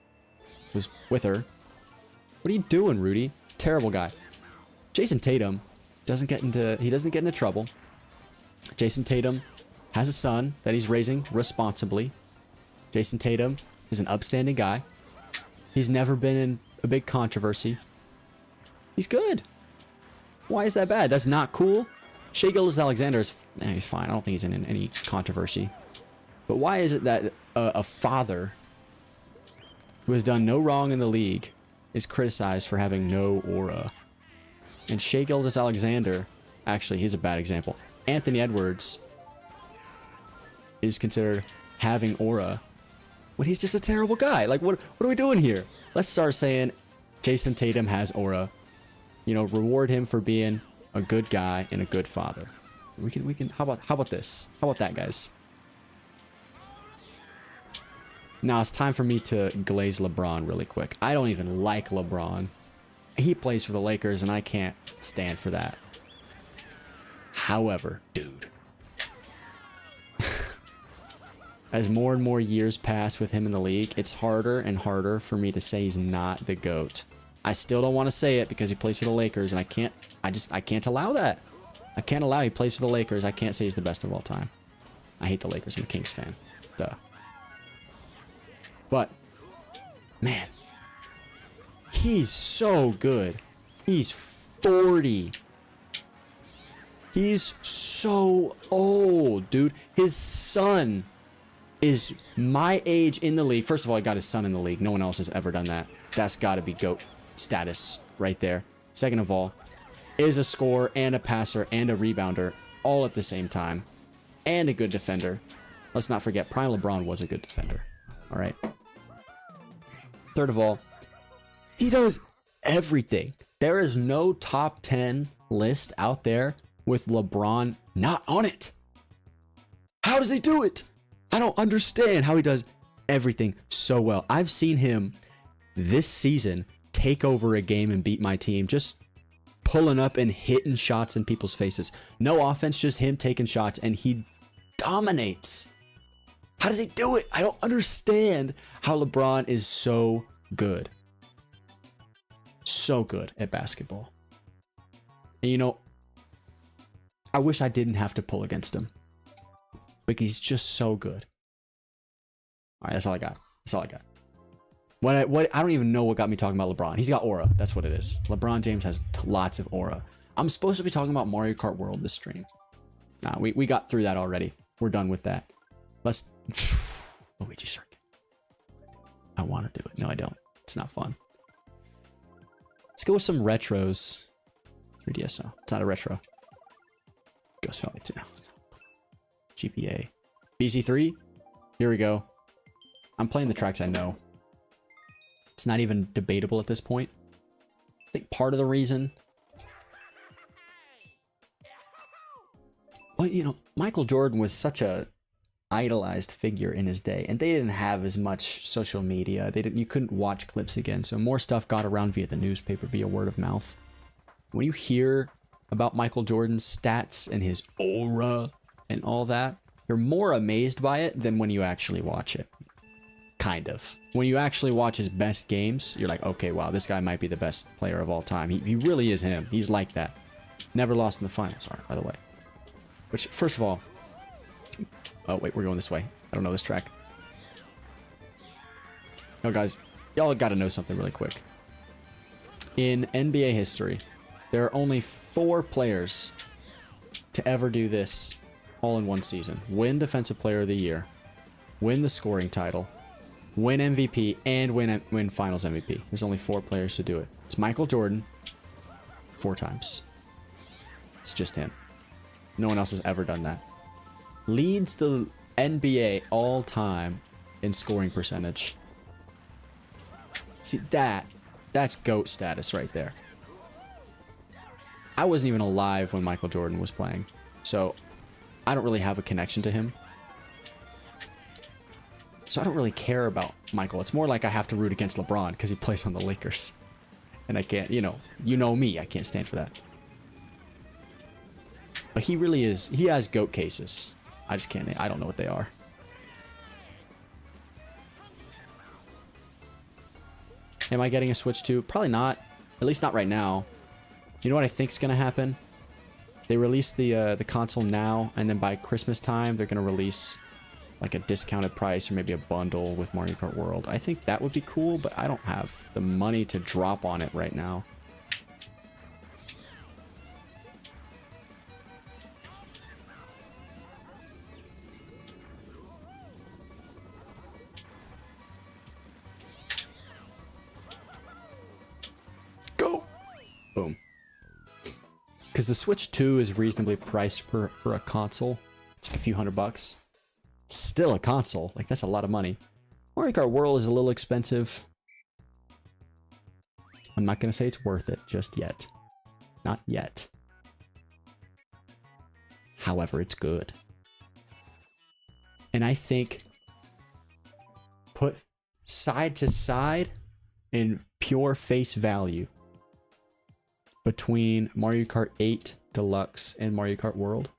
was with her. What are you doing, Rudy? Terrible guy. Jason Tatum doesn't get into trouble. Jason Tatum has a son that he's raising responsibly. Jason Tatum is an upstanding guy. He's never been in a big controversy. He's good. Why is that bad? That's not cool. Shai Gilgeous-Alexander is he's fine. I don't think he's in any controversy. But why is it that a father who has done no wrong in the league is criticized for having no aura? And Shai Gilgeous-Alexander, actually, he's a bad example. Anthony Edwards is considered having aura when he's just a terrible guy. Like, what are we doing here? Let's start saying Jason Tatum has aura. You know, reward him for being a good guy and a good father. We can how about this? How about that, guys? Now it's time for me to glaze LeBron really quick. I don't even like LeBron. He plays for the Lakers and I can't stand for that. However, dude, as more and more years pass with him in the league, it's harder and harder for me to say he's not the GOAT. I still don't want to say it because he plays for the Lakers and I can't allow that. I can't allow he plays for the Lakers. I can't say he's the best of all time. I hate the Lakers. I'm a Kings fan. Duh. But, man, he's so good. He's 40. He's so old, dude. His son is my age in the league. First of all, I got his son in the league. No one else has ever done that. That's got to be GOAT status right there. Second of all, is a scorer and a passer and a rebounder all at the same time. And a good defender. Let's not forget, Prime LeBron was a good defender. All right. Third of all, he does everything. There is no top 10 list out there with LeBron not on it. How does he do it? I don't understand how he does everything so well. I've seen him this season take over a game and beat my team, just pulling up and hitting shots in people's faces. No offense, just him taking shots, and he dominates. How does he do it? I don't understand how LeBron is so good. So good at basketball. And you know, I wish I didn't have to pull against him. But he's just so good. Alright, that's all I got. That's all I got. I don't even know what got me talking about LeBron. He's got aura. That's what it is. LeBron James has lots of aura. I'm supposed to be talking about Mario Kart World this stream. Nah, we got through that already. We're done with that. Let's... Luigi Circuit. I want to do it. No, I don't. It's not fun. Let's go with some retros. 3DSO. It's not a retro. Ghost Valley 2. GPA. BC3. Here we go. I'm playing the tracks I know. It's not even debatable at this point. I think part of the reason... Well, you know, Michael Jordan was such a idolized figure in his day, and they didn't have as much social media. You couldn't watch clips again, so more stuff got around via the newspaper, via word of mouth. When you hear about Michael Jordan's stats and his aura and all that, you're more amazed by it than when you actually watch it. Kind of. When you actually watch his best games, you're like, okay, wow, this guy might be the best player of all time. He really is him. He's like that. Never lost in the finals, by the way. Which, first of all... Oh, wait, we're going this way. I don't know this track. No, guys, y'all gotta know something really quick. In NBA history, there are only 4 players to ever do this all in one season. Win Defensive Player of the Year, win the scoring title, win MVP, and win Finals MVP. There's only 4 players to do it. It's Michael Jordan 4 times. It's just him. No one else has ever done that. Leads the NBA all time in scoring percentage. See, that's GOAT status right there. I wasn't even alive when Michael Jordan was playing, so I don't really have a connection to him. So I don't really care about Michael. It's more like I have to root against LeBron because he plays on the Lakers. And I can't, you know me, I can't stand for that. But he really is, he has GOAT cases. I just can't, I don't know what they are. Am I getting a Switch 2? Probably not. At least not right now. You know what I think's gonna happen? They release the console now, and then by Christmas time, they're gonna release like a discounted price or maybe a bundle with Mario Kart World. I think that would be cool, but I don't have the money to drop on it right now. Go! Boom. Because the Switch 2 is reasonably priced for a console. It's like a few $100. Still a console. Like, that's a lot of money. Mario Kart World is a little expensive. I'm not going to say it's worth it just yet. Not yet. However, it's good. And I think put side to side in pure face value between Mario Kart 8 Deluxe and Mario Kart World,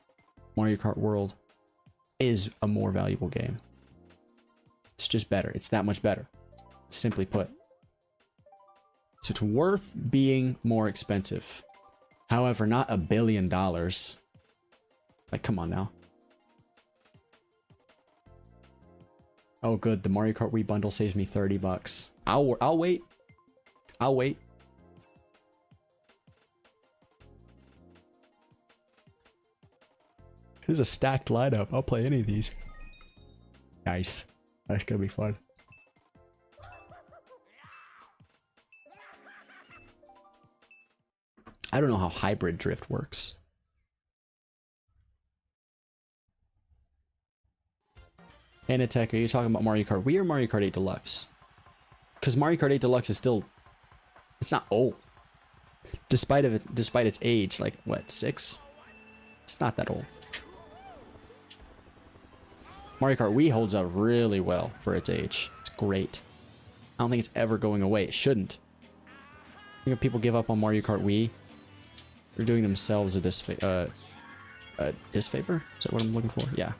Mario Kart World is a more valuable game. It's just better. It's that much better. Simply put. So it's worth being more expensive. However, not $1 billion. Like, come on now. Oh, good. The Mario Kart Wii bundle saves me $30. I'll wait. I'll wait. This is a stacked lineup. I'll play any of these. Nice. That's gonna be fun. I don't know how hybrid drift works. Anatech, are you talking about Mario Kart Wii or Mario Kart 8 Deluxe? Because Mario Kart 8 Deluxe is still... It's not old. Despite its age, like, what, 6? It's not that old. Mario Kart Wii holds up really well for its age. It's great. I don't think it's ever going away. It shouldn't. I think if people give up on Mario Kart Wii, they're doing themselves a disfavor? Is that what I'm looking for? Yeah,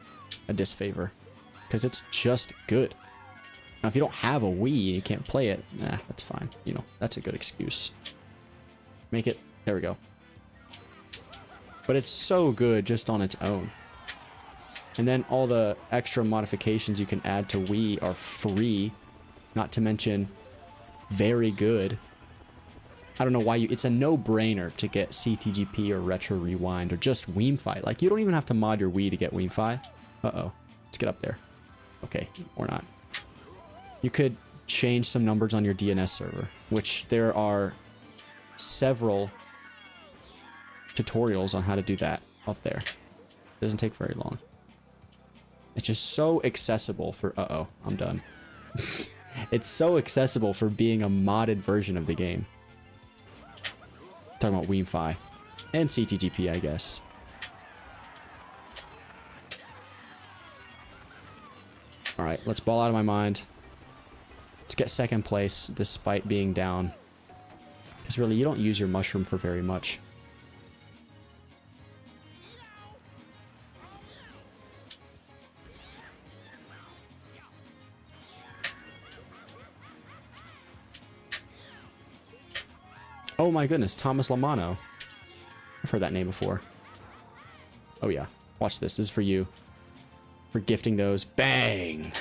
a disfavor. Because it's just good. Now, if you don't have a Wii and you can't play it, nah, that's fine. You know, that's a good excuse. Make it... There we go. But it's so good just on its own. And then all the extra modifications you can add to Wii are free. Not to mention, very good. I don't know why you... It's a no-brainer to get CTGP or Retro Rewind or just Wii'Fi. Like, you don't even have to mod your Wii to get Wii'Fi. Uh-oh. Let's get up there. Okay, or not. You could change some numbers on your DNS server, which there are several tutorials on how to do that up there. Doesn't take very long. It's just so accessible for... Uh-oh, I'm done. It's so accessible for being a modded version of the game. Talking about Wii'Fi. And CTGP, I guess. Alright, let's ball out of my mind. Let's get second place, despite being down. Because really, you don't use your mushroom for very much. Oh my goodness, Thomas Lamano. I've heard that name before. Oh yeah, watch this. This is for you. For gifting those. Bang!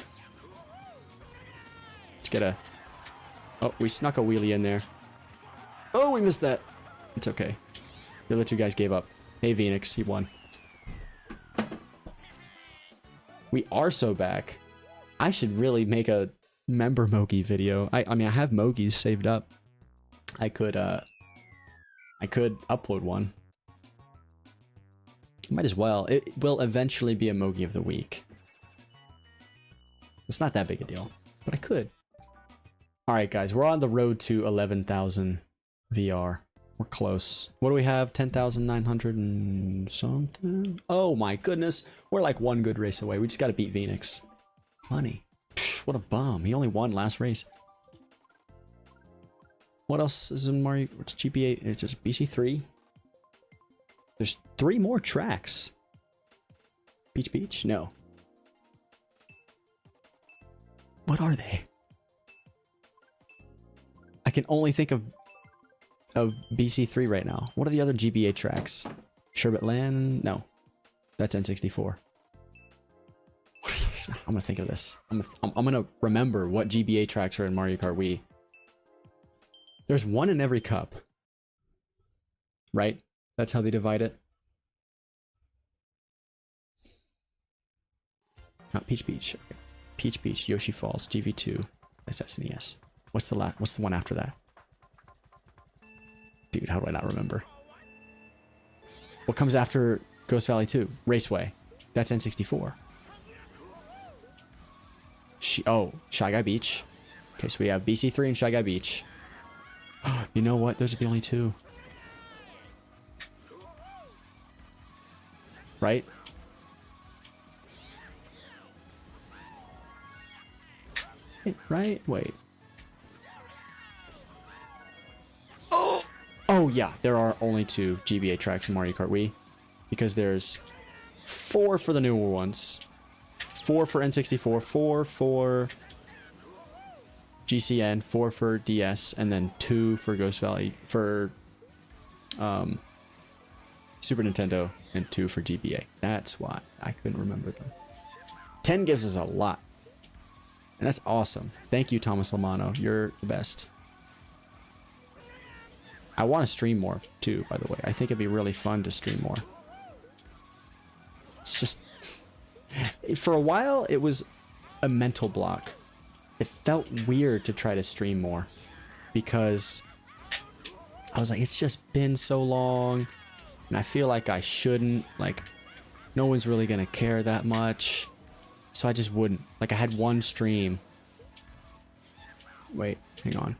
Let's get a... Oh, we snuck a wheelie in there. Oh, we missed that. It's okay. The other two guys gave up. Hey, Phoenix, he won. We are so back. I should really make a member Mogi video. I mean, I have Mogis saved up. I could upload one. Might as well. It will eventually be a Mogi of the week. It's not that big a deal, but I could. Alright guys, we're on the road to 11,000 VR. We're close. What do we have? 10,900 and something? Oh my goodness. We're like one good race away. We just gotta beat Phoenix. Money. What a bum. He only won last race. What else is in Mario? What's GPA? It's just BC3. There's 3 more tracks. Peach Beach? No. What are they? I can only think of BC3 right now. What are the other GBA tracks? Sherbet Land? No. That's N64. I'm gonna think of this. I'm gonna remember what GBA tracks are in Mario Kart Wii. There's one in every cup. Right? That's how they divide it. Not Peach Beach. Okay. Peach Beach, Yoshi Falls, GV2, SNES. What's the one after that? Dude, how do I not remember? What comes after Ghost Valley 2? Raceway. That's N64. Shy Guy Beach. Okay, so we have BC3 and Shy Guy Beach. You know what? Those are the only 2. Right? Right? Wait. Oh yeah, there are only 2 GBA tracks in Mario Kart Wii. Because there's 4 for the newer ones. 4 for N64, 4 for GCN, 4 for DS, and then 2 for Ghost Valley, for Super Nintendo, and 2 for GBA. That's why I couldn't remember them. 10 gives us a lot. And that's awesome. Thank you, Thomas Lamano. You're the best. I want to stream more, too, by the way. I think it'd be really fun to stream more. It's just... For a while, it was a mental block. It felt weird to try to stream more. Because I was like, it's just been so long. And I feel like I shouldn't. Like, no one's really going to care that much. So I just wouldn't. Like, I had one stream. Wait, hang on.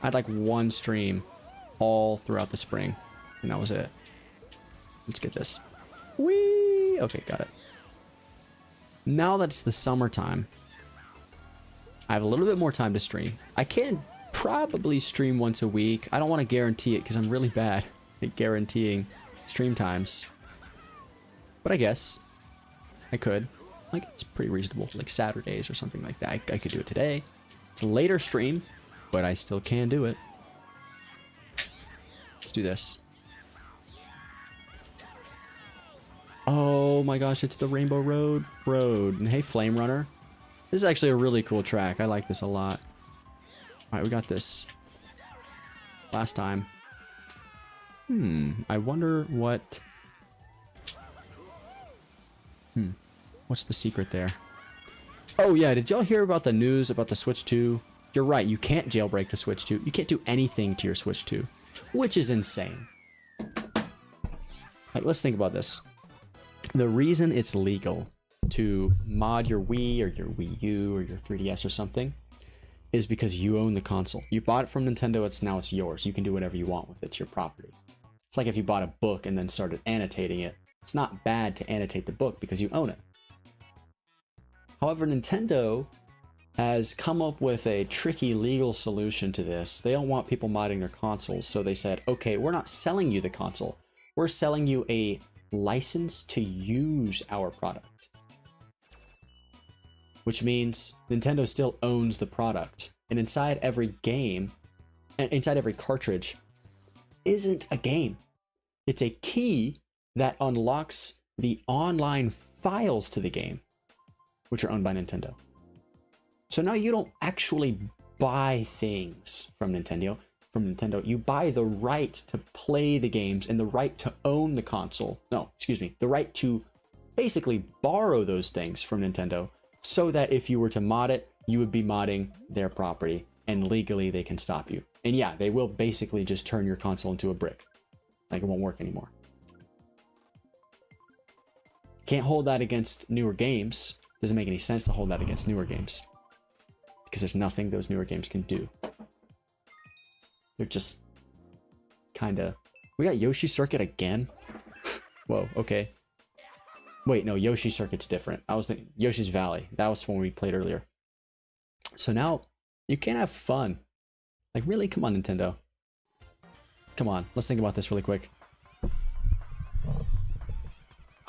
I had like one stream all throughout the spring. And that was it. Let's get this. Whee! Okay, got it. Now that it's the summertime, I have a little bit more time to stream. I can probably stream once a week. I don't want to guarantee it because I'm really bad at guaranteeing stream times. But I guess I could. Like, it's pretty reasonable. Like Saturdays or something like that. I could do it today. It's a later stream, but I still can do it. Let's do this. Oh my gosh, it's the Rainbow Road. And hey, Flame Runner. This is actually a really cool track. I like this a lot. Alright, we got this. Last time. I wonder what... What's the secret there? Oh yeah, did y'all hear about the news about the Switch 2? You're right, you can't jailbreak the Switch 2. You can't do anything to your Switch 2. Which is insane. Like, let's think about this. The reason it's legal to mod your Wii or your Wii U or your 3DS or something is because you own the console. You bought it from Nintendo, now it's yours. You can do whatever you want with it. It's your property. It's like if you bought a book and then started annotating it. It's not bad to annotate the book because you own it. However, Nintendo has come up with a tricky legal solution to this. They don't want people modding their consoles, so they said, okay, we're not selling you the console. We're selling you a license to use our product. Which means Nintendo still owns the product. And inside every game, and inside every cartridge, isn't a game. It's a key that unlocks the online files to the game, which are owned by Nintendo. So now you don't actually buy things from Nintendo. You buy the right to play the games and the right to own the console. No, excuse me, the right to basically borrow those things from Nintendo so that if you were to mod it, you would be modding their property and legally they can stop you. And yeah, they will basically just turn your console into a brick. Like, it won't work anymore. Can't hold that against newer games. Doesn't make any sense to hold that against newer games. Because there's nothing those newer games can do. They're just kind of... We got Yoshi Circuit again? Whoa, okay. Wait, no, Yoshi Circuit's different. I was thinking Yoshi's Valley. That was one we played earlier. So now, you can't have fun. Like, really? Come on, Nintendo. Come on, let's think about this really quick.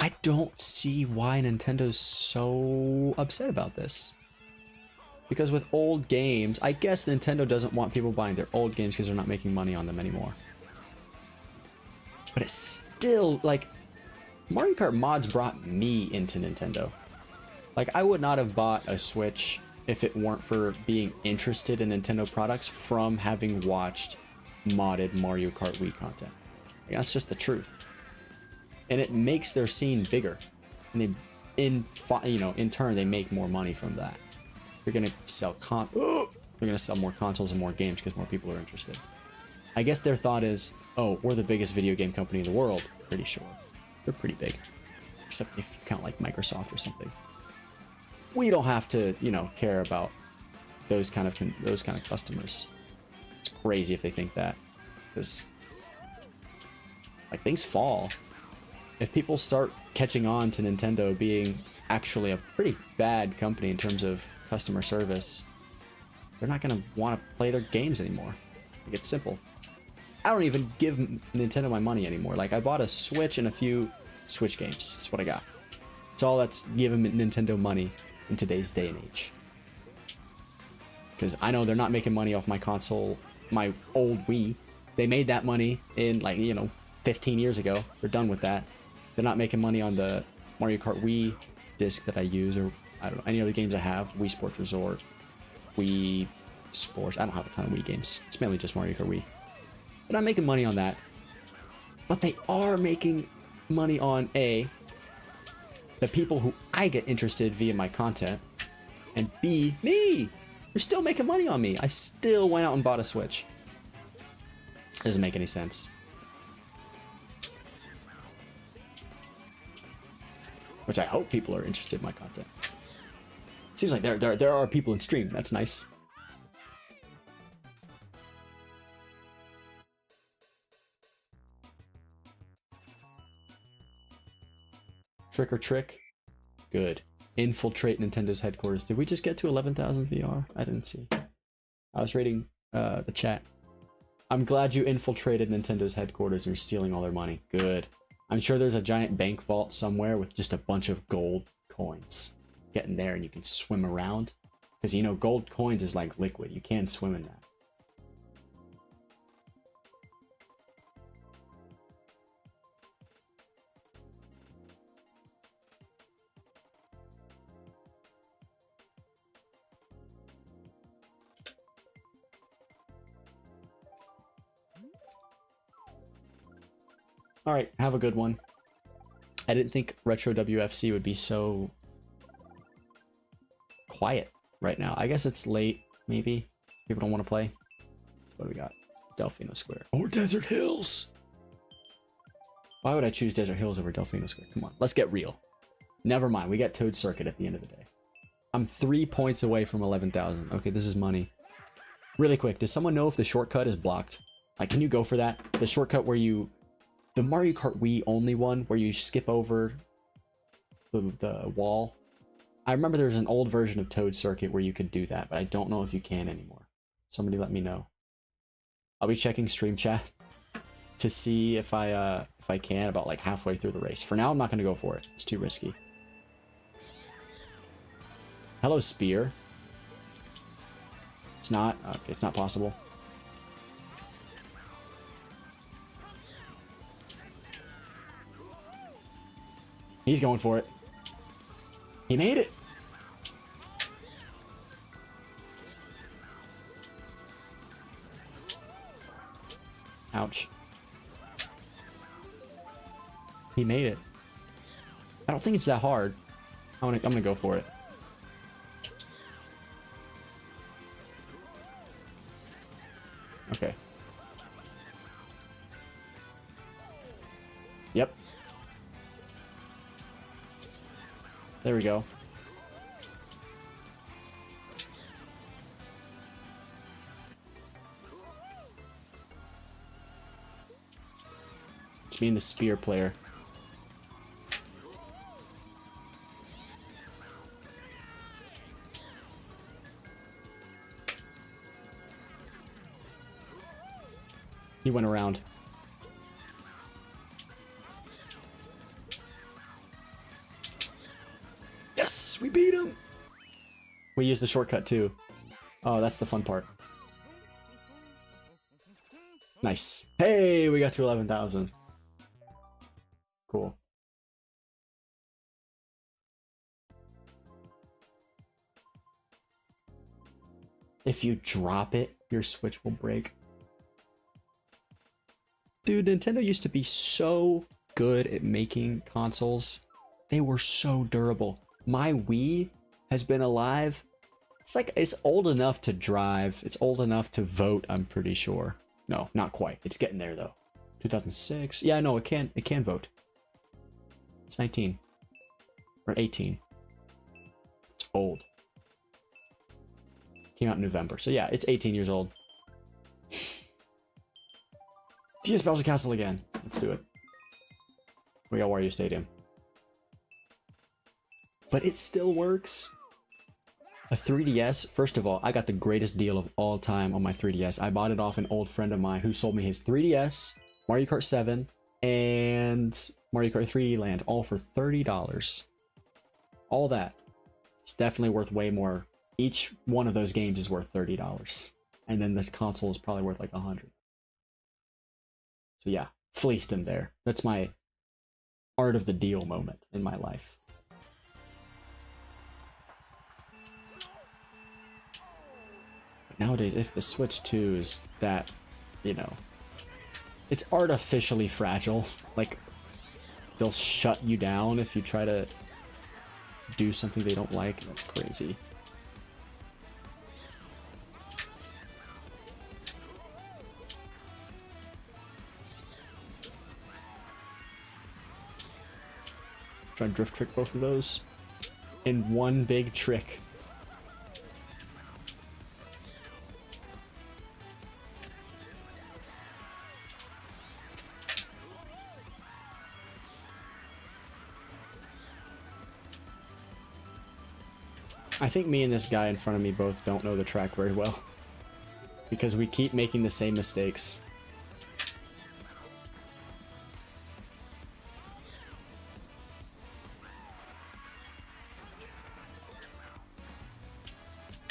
I don't see why Nintendo's so upset about this. Because with old games, I guess Nintendo doesn't want people buying their old games because they're not making money on them anymore. But it's still, like, Mario Kart mods brought me into Nintendo. Like, I would not have bought a Switch if it weren't for being interested in Nintendo products from having watched modded Mario Kart Wii content. Like, that's just the truth. And it makes their scene bigger. And they, in turn, they make more money from that. They're gonna sell they're gonna sell more consoles and more games because more people are interested. I guess their thought is, oh, we're the biggest video game company in the world. Pretty sure. They're pretty big. Except if you count like Microsoft or something. We don't have to, care about those kind of customers. It's crazy if they think that. Because like things fall. If people start catching on to Nintendo being actually a pretty bad company in terms of customer service, they're not going to want to play their games anymore. Like, it's simple. I don't even give Nintendo my money anymore. Like, I bought a Switch and a few Switch games. That's what I got. It's all that's giving Nintendo money in today's day and age. Because I know they're not making money off my console, my old Wii. They made that money in, 15 years ago. They're done with that. They're not making money on the Mario Kart Wii disc that I use, or I don't know, any other games I have. Wii Sports Resort, Wii Sports. I don't have a ton of Wii games. It's mainly just Mario Kart Wii. They're not making money on that. But they are making money on A, the people who I get interested via my content, and B, me. They're still making money on me. I still went out and bought a Switch. Doesn't make any sense. Which I hope people are interested in my content. Seems like there are people in stream. That's nice. Trick or trick? Good. Infiltrate Nintendo's headquarters. Did we just get to 11,000 VR? I didn't see. I was reading the chat. I'm glad you infiltrated Nintendo's headquarters and you're stealing all their money. Good. I'm sure there's a giant bank vault somewhere with just a bunch of gold coins. Get in there and you can swim around. Because, gold coins is like liquid. You can swim in that. Alright, have a good one. I didn't think Retro WFC would be so quiet right now. I guess it's late, maybe. People don't want to play. What do we got? Delfino Square. Or Desert Hills! Why would I choose Desert Hills over Delfino Square? Come on, let's get real. Never mind, we got Toad Circuit at the end of the day. I'm 3 points away from 11,000. Okay, this is money. Really quick, does someone know if the shortcut is blocked? Like, can you go for that? The shortcut where you... The Mario Kart Wii only one, where you skip over the wall. I remember there was an old version of Toad Circuit where you could do that, but I don't know if you can anymore. Somebody let me know. I'll be checking stream chat to see if I can about like halfway through the race. For now, I'm not going to go for it. It's too risky. Hello, Spear. It's not. Okay, it's not possible. He's going for it. He made it. Ouch. He made it. I don't think it's that hard. I'm gonna go for it. Okay. Yep. There we go. It's me and the Spear player. He went around. Yes, we beat him. We used the shortcut too. Oh, that's the fun part. Nice. Hey, we got to 11,000. Cool. If you drop it, your Switch will break. Dude, Nintendo used to be so good at making consoles. They were so durable. My Wii has been alive. It's like, it's old enough to drive. It's old enough to vote, I'm pretty sure. No, not quite. It's getting there though. 2006. Yeah, no, it can vote. It's 19 or 18. It's old. Came out in November. So yeah, it's 18 years old. DS Bowser Castle again. Let's do it. We got Wario Stadium. But it still works. A 3DS, first of all, I got the greatest deal of all time on my 3DS. I bought it off an old friend of mine who sold me his 3DS, Mario Kart 7, and Mario Kart 3D Land, all for $30. All that. It's definitely worth way more. Each one of those games is worth $30. And then the console is probably worth like 100. So yeah, fleeced him there. That's my art of the deal moment in my life. But nowadays, if the Switch 2 is that, you know, it's artificially fragile. Like, they'll shut you down if you try to do something they don't like. That's crazy. Try and drift trick both of those in one big trick. I think me and this guy in front of me both don't know the track very well because we keep making the same mistakes.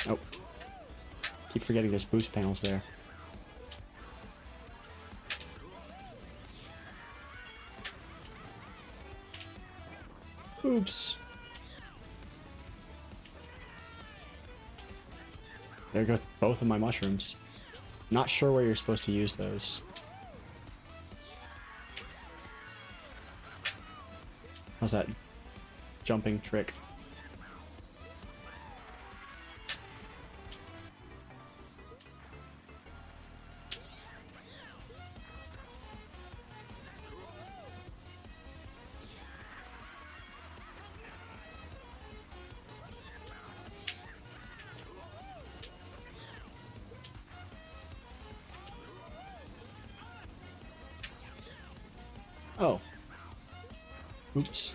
Oh. Keep forgetting there's boost panels there. Oops. There go both of my mushrooms. Not sure where you're supposed to use those. How's that jumping trick? Oh. Oops.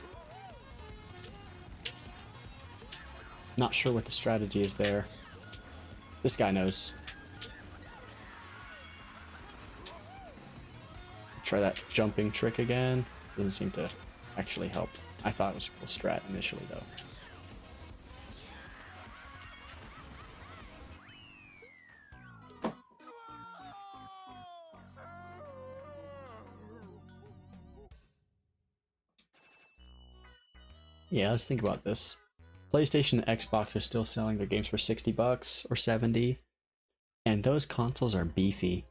Not sure what the strategy is there. This guy knows. Try that jumping trick again. Doesn't seem to actually help. I thought it was a cool strat initially, though. Yeah, let's think about this. PlayStation and Xbox are still selling their games for $60 or 70, and those consoles are beefy.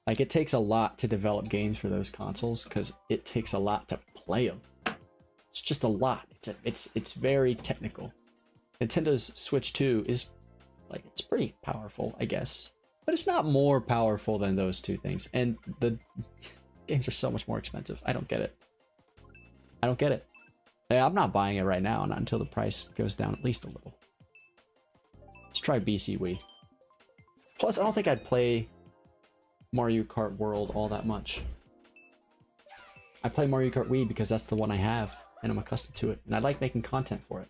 Like, it takes a lot to develop games for those consoles because it takes a lot to play them. It's just a lot. It's very technical. Nintendo's Switch 2 is like, it's pretty powerful, I guess, but it's not more powerful than those two things. And the games are so much more expensive. I don't get it. I don't get it. I'm not buying it right now, not until the price goes down at least a little. Let's try BC Wii. Plus, I don't think I'd play Mario Kart World all that much. I play Mario Kart Wii because that's the one I have, and I'm accustomed to it, and I like making content for it.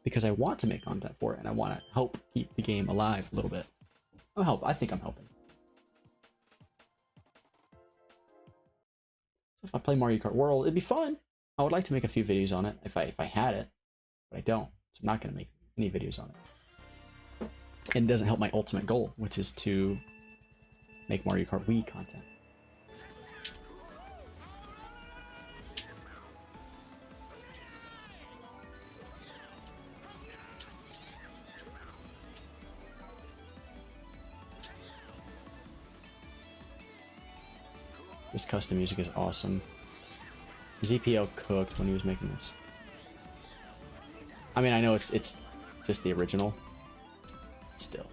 Because I want to make content for it, and I want to help keep the game alive a little bit. I think I'm helping. So if I play Mario Kart World, it'd be fun. I would like to make a few videos on it if I had it. but I don't. So I'm not going to make any videos on it. And it doesn't help my ultimate goal, which is to make Mario Kart Wii content. This custom music is awesome. ZPL cooked when he was making this. I mean, I know it's just the original. Still.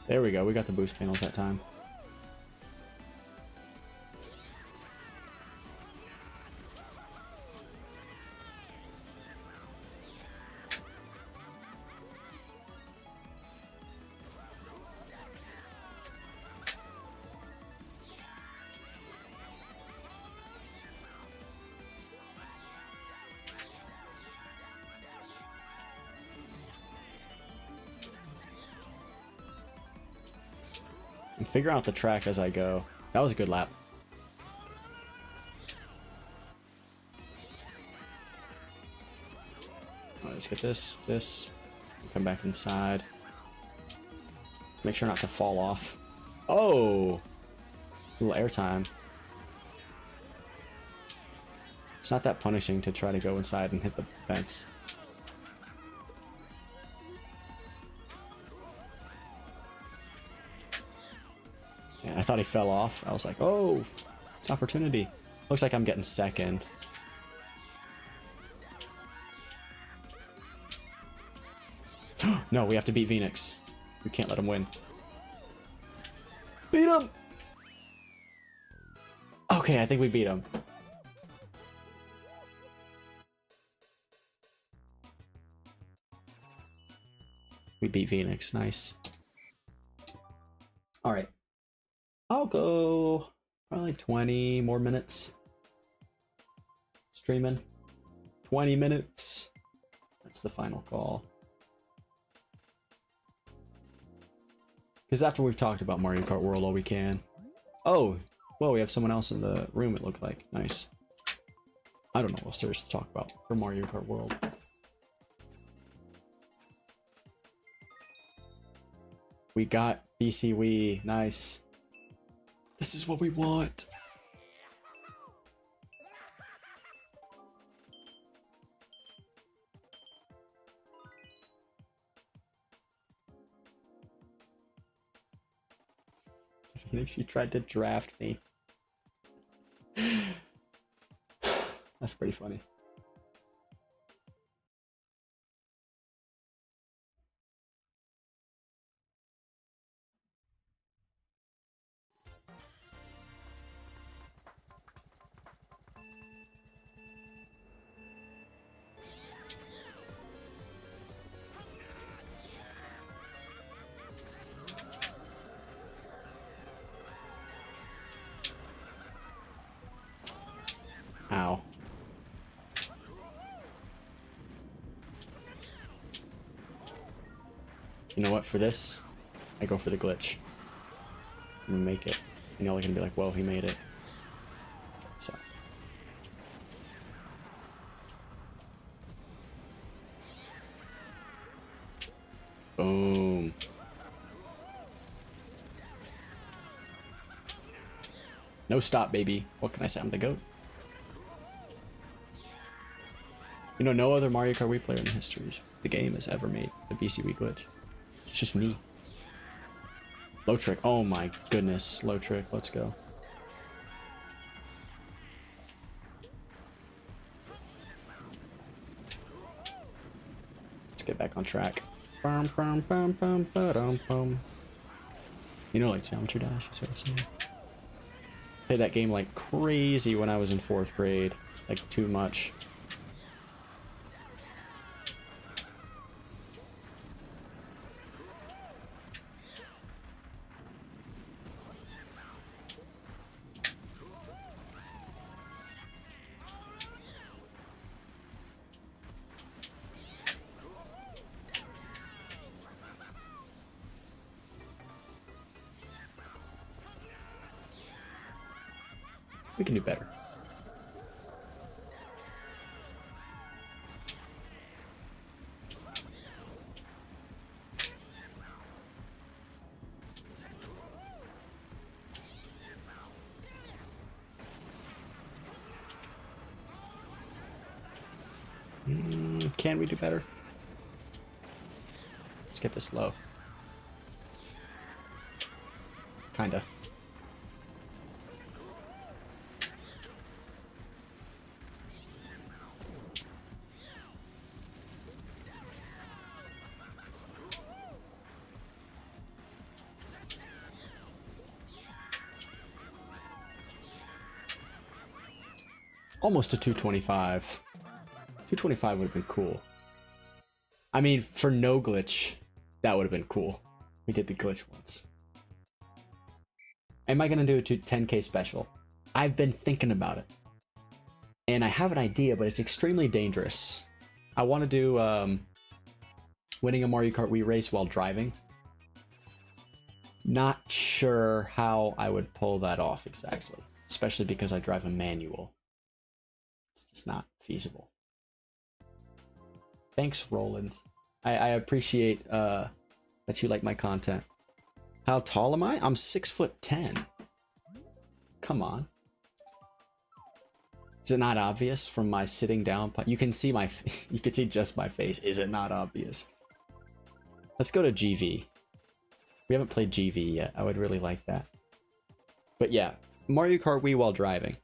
There we go, we got the boost panels that time. And figure out the track as I go. That was a good lap. Alright, let's get this, come back inside. Make sure not to fall off. Oh! A little airtime. It's not that punishing to try to go inside and hit the fence. I thought he fell off. I was like, oh, it's opportunity. Looks like I'm getting second. No, we have to beat Phoenix. We can't let him win. Beat him! Okay, I think we beat him. We beat Phoenix. Nice. All right. I'll go probably 20 more minutes streaming. 20 minutes. That's the final call. Because after we've talked about Mario Kart World all we can. Oh, well, we have someone else in the room, it looked like. Nice. I don't know what there's to talk about for Mario Kart World. We got BC Wii. Nice. This is what we want. Phoenix, you tried to draft me. That's pretty funny. Ow. You know what? For this, I go for the glitch. I'm gonna make it. And y'all are gonna be like, whoa, he made it. So. Boom. No stop, baby. What can I say? I'm the GOAT. You know, no other Mario Kart Wii player in the history of the game has ever made a BC Wii glitch. It's just me. Low trick. Oh my goodness. Low trick. Let's go. Let's get back on track. You know, like Geometry Dash is what I'm saying. Played that game like crazy when I was in 4th grade. Like, too much. We can do better. Can we do better? Let's get this low. Kinda. Almost a 225. 225 would have been cool. I mean, for no glitch, that would have been cool. We did the glitch once. Am I going to do a 10k special? I've been thinking about it. And I have an idea, but it's extremely dangerous. I want to do winning a Mario Kart Wii race while driving. Not sure how I would pull that off exactly. Especially because I drive a manual. It's just not feasible. Thanks, Roland. I appreciate that you like my content. How tall am I? I'm 6'10". Come on. Is it not obvious from my sitting down? You can see my, you can see just my face. Is it not obvious? Let's go to GV. We haven't played GV yet. I would really like that. But yeah, Mario Kart Wii while driving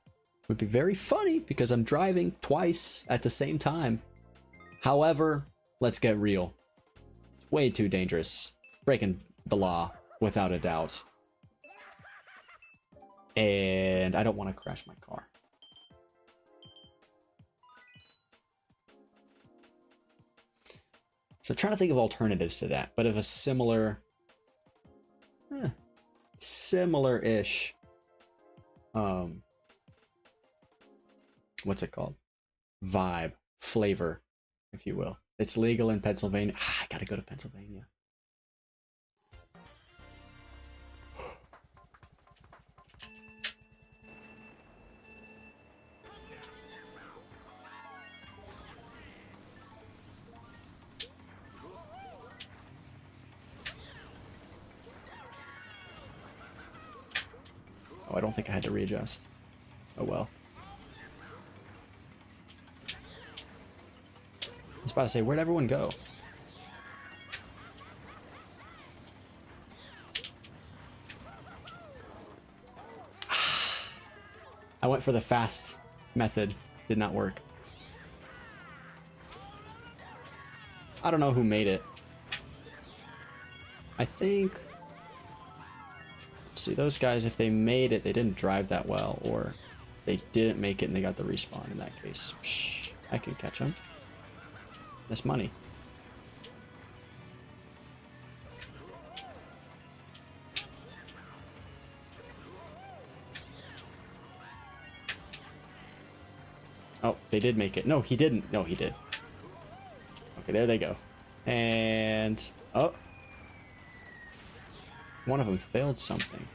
would be very funny because I'm driving twice at the same time. However, let's get real. It's way too dangerous. Breaking the law, without a doubt. And I don't want to crash my car. So I'm trying to think of alternatives to that, but of a similar... similar-ish... what's it called? Vibe. Flavor, if you will. It's legal in Pennsylvania. I gotta go to Pennsylvania. Oh, I don't think I had to readjust. Oh well. I was about to say, where'd everyone go? I went for the fast method. Did not work. I don't know who made it. I think... See, those guys, if they made it, they didn't drive that well, or they didn't make it and they got the respawn in that case. Psh, I can catch them. That's money. Oh, they did make it. No, he didn't. No, he did. Okay, there they go. And... oh. One of them failed something.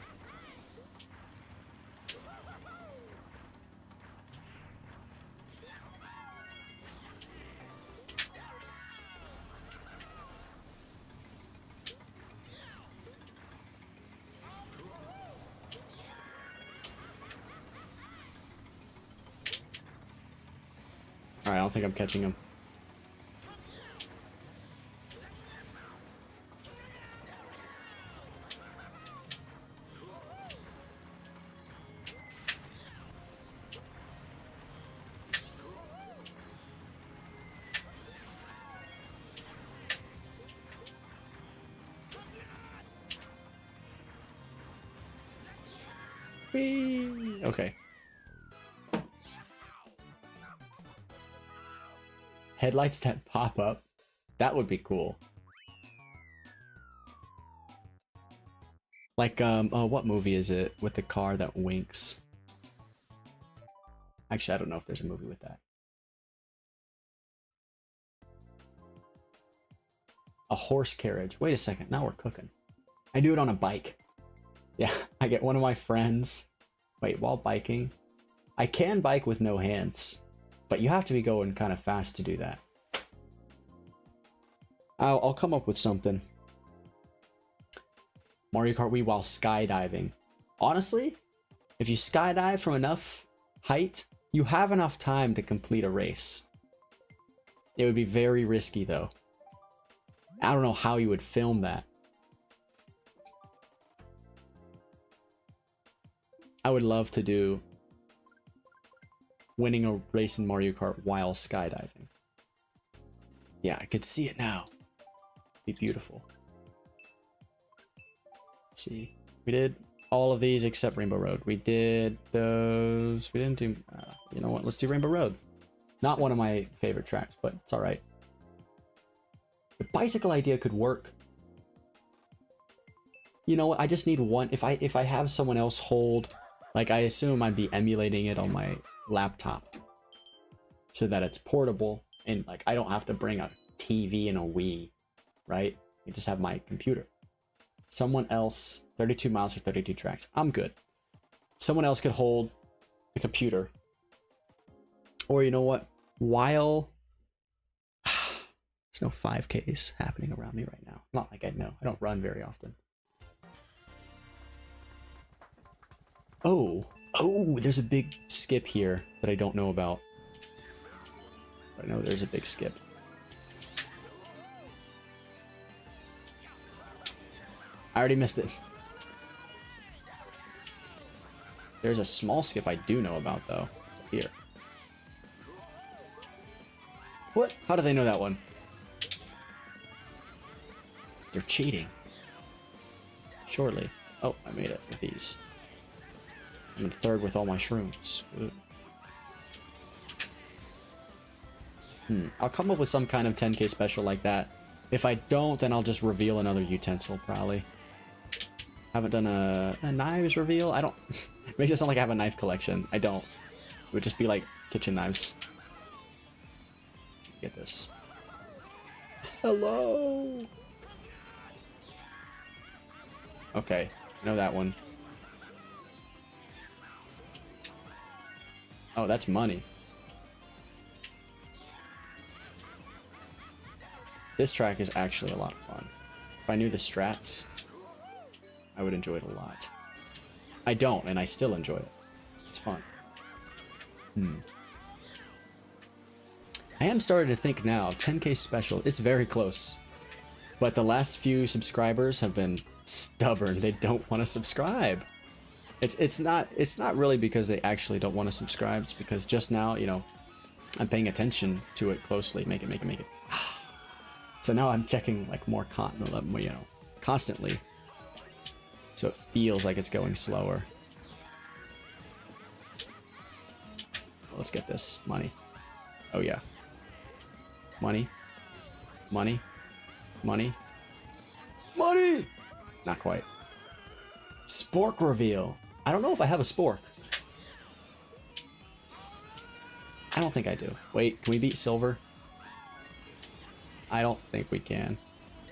Alright, I don't think I'm catching him. Whee! Okay. Headlights that pop up. That would be cool. Like, oh, what movie is it with the car that winks? Actually, I don't know if there's a movie with that. A horse carriage. Wait a second. Now we're cooking. I do it on a bike. Yeah, I get one of my friends. Wait, while biking. I can bike with no hands, but you have to be going kind of fast to do that. I'll come up with something. Mario Kart Wii while skydiving. Honestly, if you skydive from enough height, you have enough time to complete a race. It would be very risky though. I don't know how you would film that. I would love to do winning a race in Mario Kart while skydiving. Yeah, I could see it now. It'd be beautiful. Let's see, we did all of these except Rainbow Road. We did those. We didn't do. You know what? Let's do Rainbow Road. Not one of my favorite tracks, but it's all right. The bicycle idea could work. You know what? I just need one. If I have someone else hold, like I assume I'd be emulating it on my laptop, so that it's portable and like I don't have to bring a TV and a Wii, right? I just have my computer. Someone else, 32 miles for 32 tracks. I'm good. Someone else could hold the computer. Or you know what? While there's no 5Ks happening around me right now. Not like I know. I don't run very often. Oh, there's a big skip here that I don't know about. But I know there's a big skip. I already missed it. There's a small skip I do know about though. Here. What? How do they know that one? They're cheating. Surely. Oh, I made it with these. I'm in third with all my shrooms. I'll come up with some kind of 10K special like that. If I don't, then I'll just reveal another utensil, probably. Haven't done a knives reveal. I don't. It makes it sound like I have a knife collection. I don't. It would just be like kitchen knives. Get this. Hello. Okay, I know that one. Oh, that's money. This track is actually a lot of fun. If I knew the strats, I would enjoy it a lot. I don't, and I still enjoy it. It's fun. I am starting to think now, 10K special, it's very close. But the last few subscribers have been stubborn. They don't want to subscribe. It's not really because they actually don't want to subscribe. It's because just now, you know, I'm paying attention to it closely. Make it. So now I'm checking like more constantly. So it feels like it's going slower. Let's get this money. Oh yeah. Money. Money. Money. Money! Not quite. Spork reveal. I don't know if I have a spork. I don't think I do. Wait, can we beat silver? I don't think we can.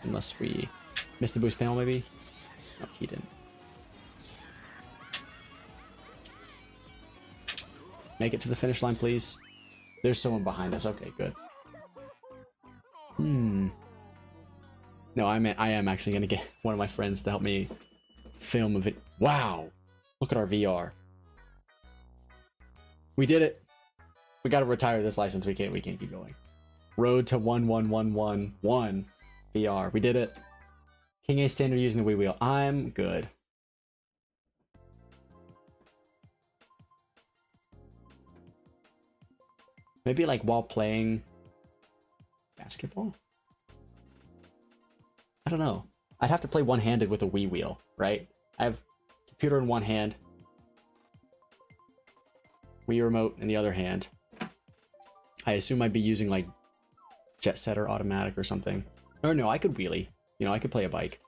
Unless we missed the boost panel, maybe? No, he didn't. Make it to the finish line, please. There's someone behind us. Okay, good. No, I am actually gonna get one of my friends to help me film a video. Wow! Look at our VR. We did it. We gotta retire this license. We can't keep going. Road to 11111 VR. We did it. King A standard using the Wii wheel. I'm good. Maybe like while playing basketball? I don't know. I'd have to play one-handed with a Wii wheel, right? I have computer in one hand, Wii remote in the other hand. I assume I'd be using like Jet Set or automatic or something. Or no, I could wheelie. You know, I could play a bike.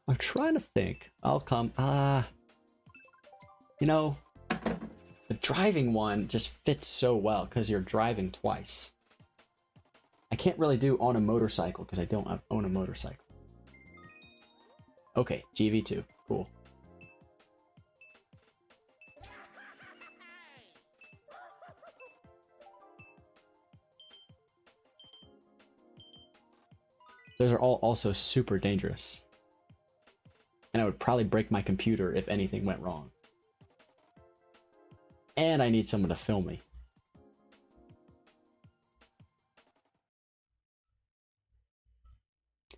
I'm trying to think. I'll come. You know, the driving one just fits so well because you're driving twice. I can't really do on a motorcycle because I don't own a motorcycle. Okay, GV2. Cool. Those are all also super dangerous. And I would probably break my computer if anything went wrong. And I need someone to film me.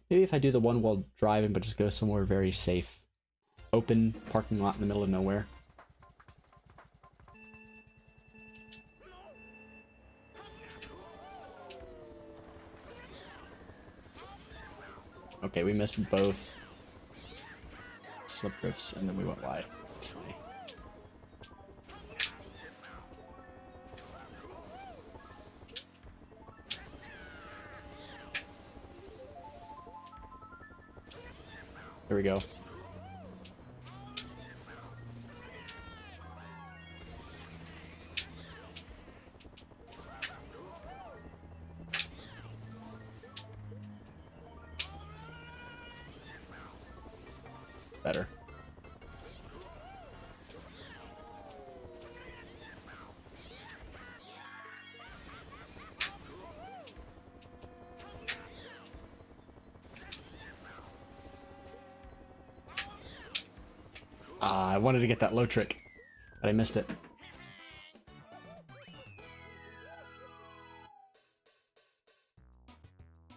Maybe if I do the one while driving, but just go somewhere very safe. Open parking lot in the middle of nowhere. Okay, we missed both slip drifts and then we went wide. That's funny. There we go. Better. I wanted to get that low trick, but I missed it.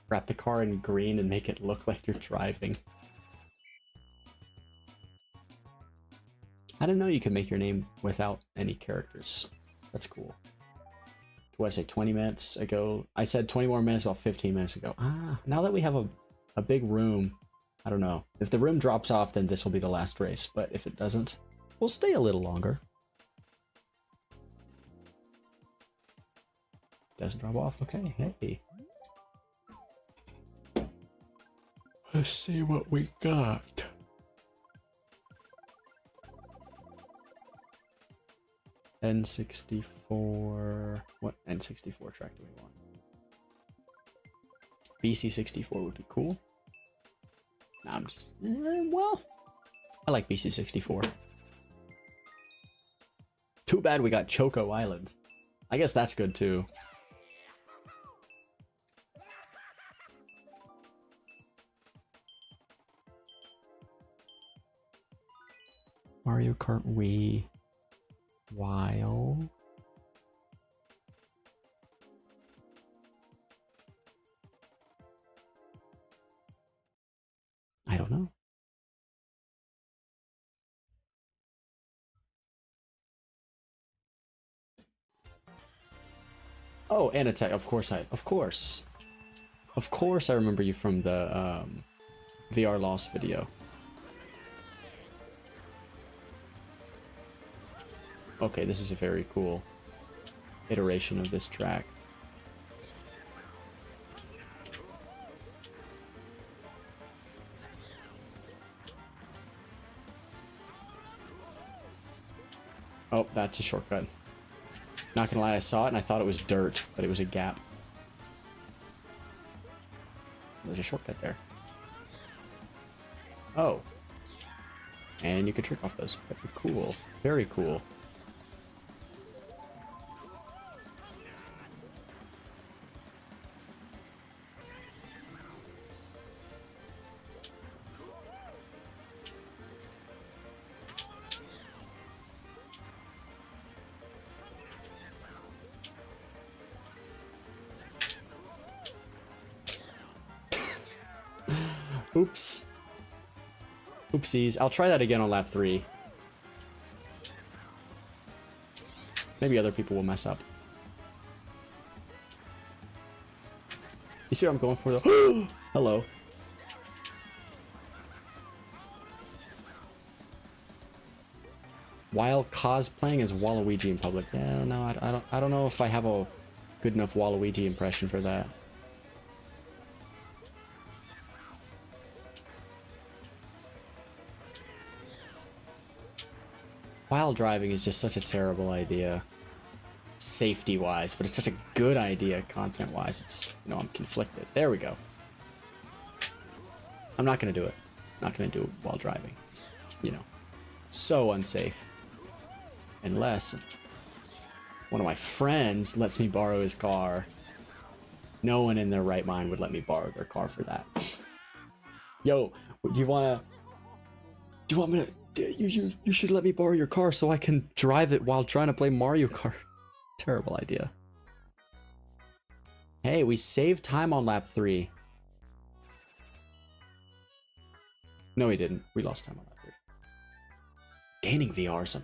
Wrap the car in green and make it look like you're driving. I didn't know you could make your name without any characters. That's cool. What did I say, 20 minutes ago? I said 20 more minutes about 15 minutes ago. Now that we have a big room, I don't know. If the room drops off, then this will be the last race. But if it doesn't, we'll stay a little longer. Doesn't drop off? Okay, hey. Let's see what we got. N64. What N64 track do we want? BC64 would be cool. Nah, I'm just. Well, I like BC64. Too bad we got Choco Island. I guess that's good too. Mario Kart Wii. While I don't know. Oh, and attack. Of course I remember you from the VR Lost video. Okay, this is a very cool iteration of this track. Oh, that's a shortcut. Not gonna lie, I saw it and I thought it was dirt, but it was a gap. There's a shortcut there. Oh. And you can trick off those. Very cool. Very cool. Oops. Oopsies. I'll try that again on lap 3. Maybe other people will mess up. You see what I'm going for though? Hello. While cosplaying as Waluigi in public. Yeah, no, I don't know if I have a good enough Waluigi impression for that. While driving is just such a terrible idea. safety-wise, but it's such a good idea content-wise. It's, you know, I'm conflicted. There we go. I'm not gonna do it. I'm not gonna do it while driving. It's, you know, so unsafe. Unless one of my friends lets me borrow his car. No one in their right mind would let me borrow their car for that. Yo, do you want me to... You should let me borrow your car so I can drive it while trying to play Mario Kart. Terrible idea. Hey, we saved time on lap 3. No, we didn't. We lost time on lap 3. Gaining VR is an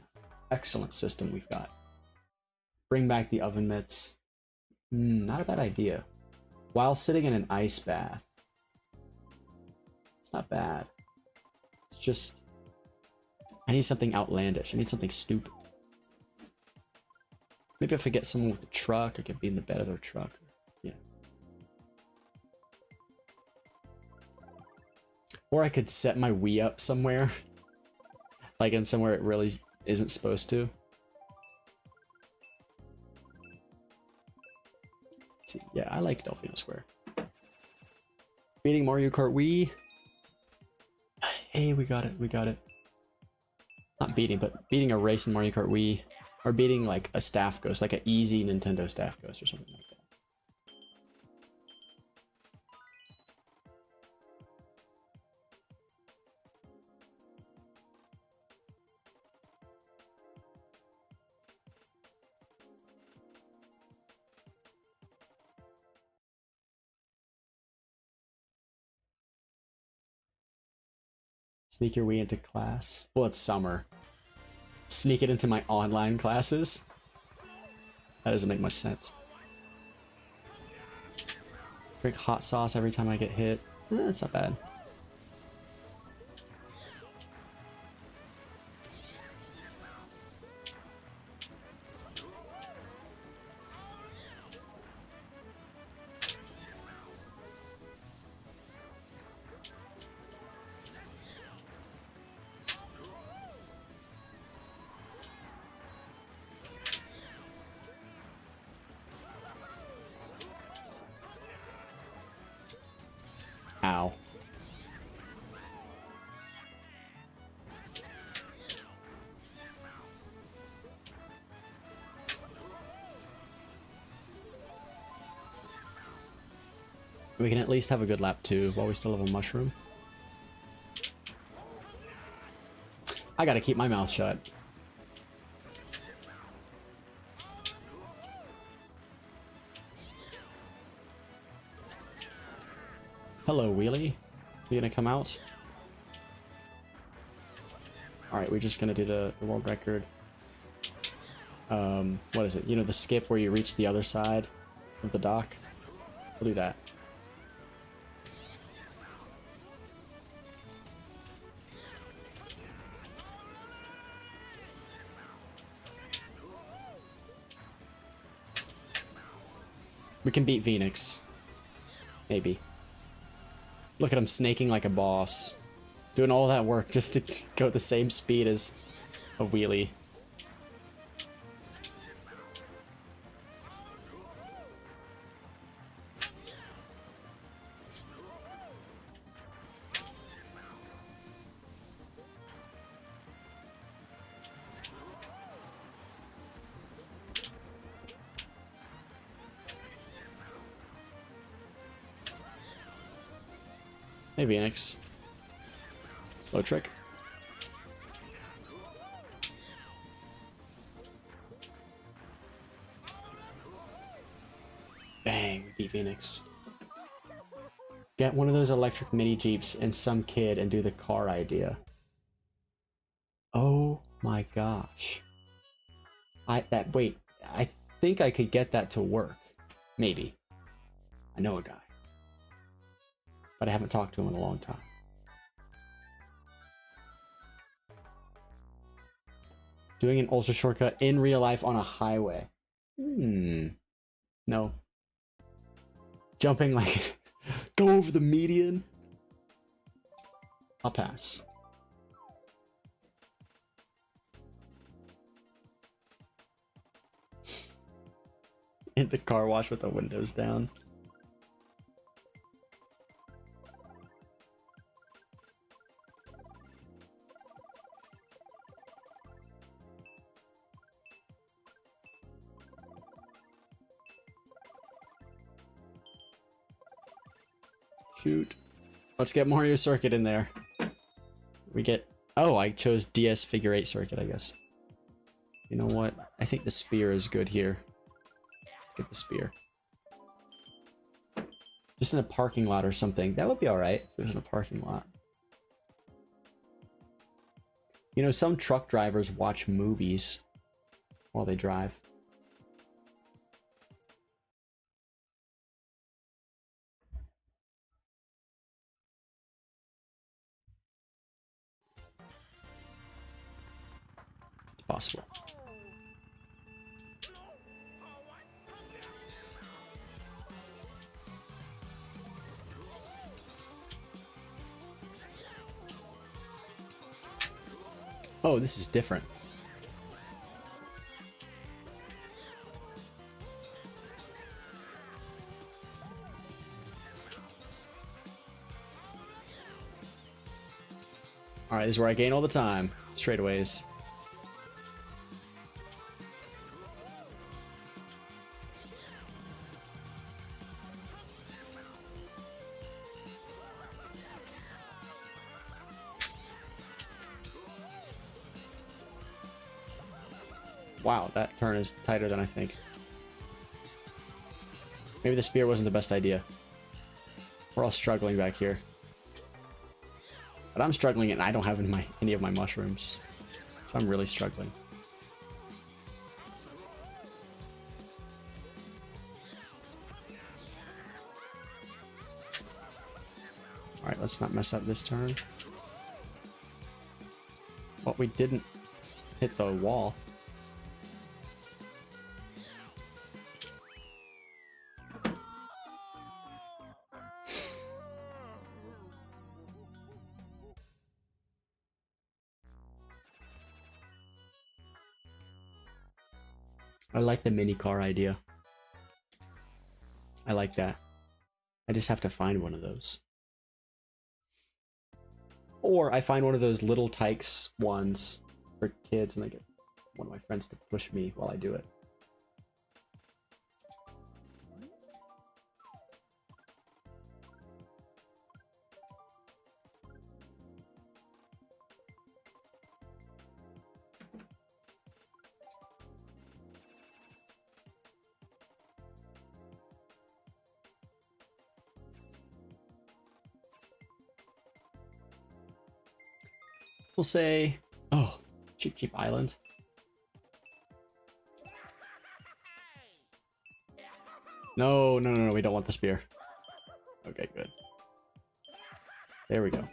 excellent system we've got. Bring back the oven mitts. Not a bad idea. While sitting in an ice bath. It's not bad. It's just... I need something outlandish. I need something stupid. Maybe if I get someone with a truck, I could be in the bed of their truck. Yeah. Or I could set my Wii up somewhere. Like in somewhere it really isn't supposed to. See, yeah, I like Delfino Square. Beating Mario Kart Wii. Hey, we got it, we got it. Not beating, but beating a race in Mario Kart Wii. Or beating like a staff ghost, like an easy Nintendo staff ghost or something like that. Sneak your Wii into class. Well, it's summer. Sneak it into my online classes? That doesn't make much sense. Drink hot sauce every time I get hit. That's not bad. Ow. We can at least have a good lap 2 while we still have a mushroom. I gotta keep my mouth shut. Hello, Wheelie. You gonna come out? Alright, we're just gonna do the world record. What is it? You know, the skip where you reach the other side of the dock? We'll do that. We can beat Phoenix. Maybe. Look at him snaking like a boss. Doing all that work just to go at the same speed as a wheelie. Hey, Phoenix. Low trick. Bang, we beat Phoenix. Get one of those electric mini Jeeps and some kid and do the car idea. Oh my gosh. Wait, I think I could get that to work. Maybe. I know a guy. But I haven't talked to him in a long time. Doing an ultra shortcut in real life on a highway. No. Jumping like... go over the median? I'll pass. In the car wash with the windows down. Shoot. Let's get Mario Circuit in there. We get... Oh, I chose DS Figure 8 Circuit, I guess. You know what? I think the spear is good here. Let's get the spear. Just in a parking lot or something. That would be alright if it was in a parking lot. You know, some truck drivers watch movies while they drive. It's possible. Oh, this is different. Alright, this is where I gain all the time. Straightaways. Wow, that turn is tighter than I think. Maybe the spear wasn't the best idea. We're all struggling back here. But I'm struggling and I don't have any of my mushrooms. So I'm really struggling. Alright, let's not mess up this turn. Well, we didn't hit the wall. I like the mini car idea. I like that. I just have to find one of those. Or I find one of those little Tykes ones for kids and I get one of my friends to push me while I do it. We'll say, oh, Cheap Cheap Island. No, no, no, no, we don't want the spear. Okay, good. There we go.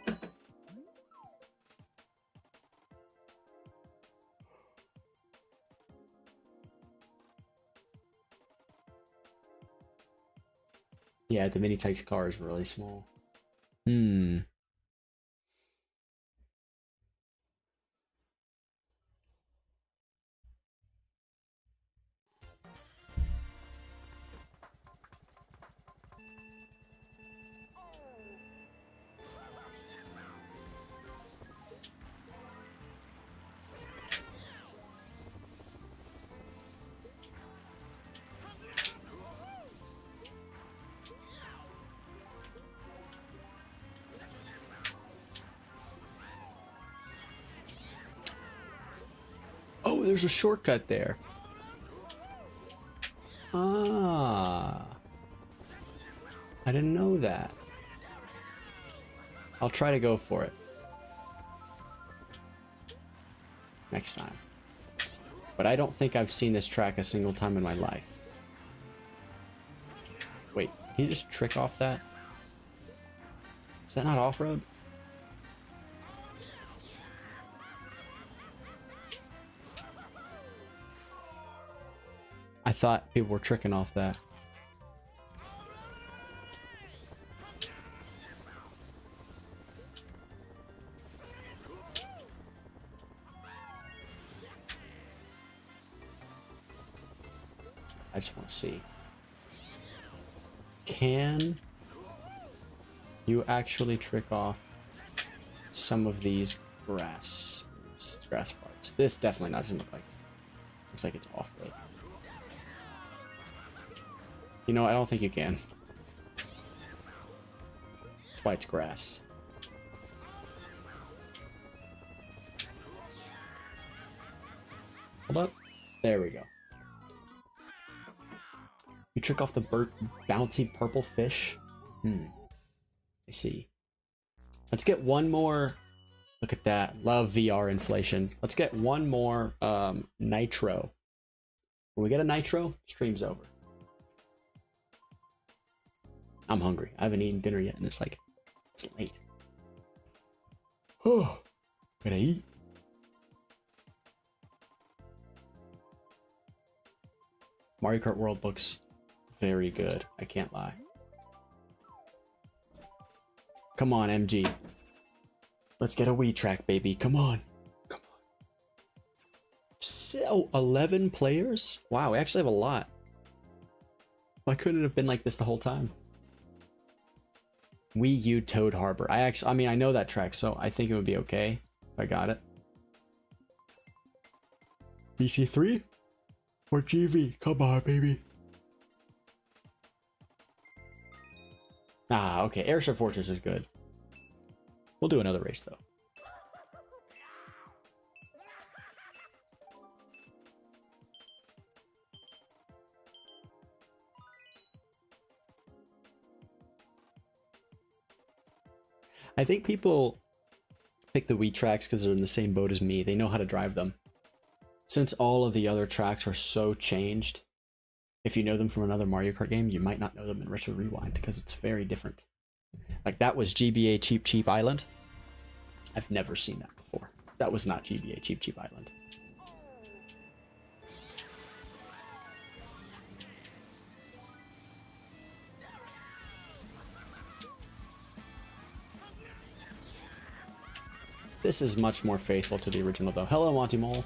Yeah, the Mini Tykes car is really small. Hmm. Oh, there's a shortcut there. Ah. I didn't know that. I'll try to go for it. Next time. But I don't think I've seen this track a single time in my life. Wait, can you just trick off that? Is that not off-road? I thought people were tricking off that. I just want to see. can you actually trick off some of these grass parts? This definitely doesn't look like. Looks like it's off-road. You know, I don't think you can. That's why it's grass. Hold up. There we go. You trick off the bouncy purple fish. I see. Let's get one more. Look at that. Love VR inflation. Let's get one more nitro. When we get a nitro, stream's over. I'm hungry. I haven't eaten dinner yet, and it's like, it's late. Oh, gotta eat. Mario Kart World looks very good. I can't lie. Come on, MG. Let's get a Wii track, baby. Come on. Come on. So, 11 players? Wow, we actually have a lot. Why couldn't it have been like this the whole time? Wii U Toad Harbor. I mean, I know that track, so I think it would be okay if I got it. BC3 or GV? Come on, baby. Ah, okay. Airship Fortress is good. We'll do another race, though. I think people pick the Wii tracks because they're in the same boat as me. They know how to drive them. Since all of the other tracks are so changed, if you know them from another Mario Kart game, you might not know them in Retro Rewind because it's very different. Like that was GBA Cheap Cheap Island. I've never seen that before. That was not GBA Cheap Cheap Island. This is much more faithful to the original though. Hello, Monty Mole.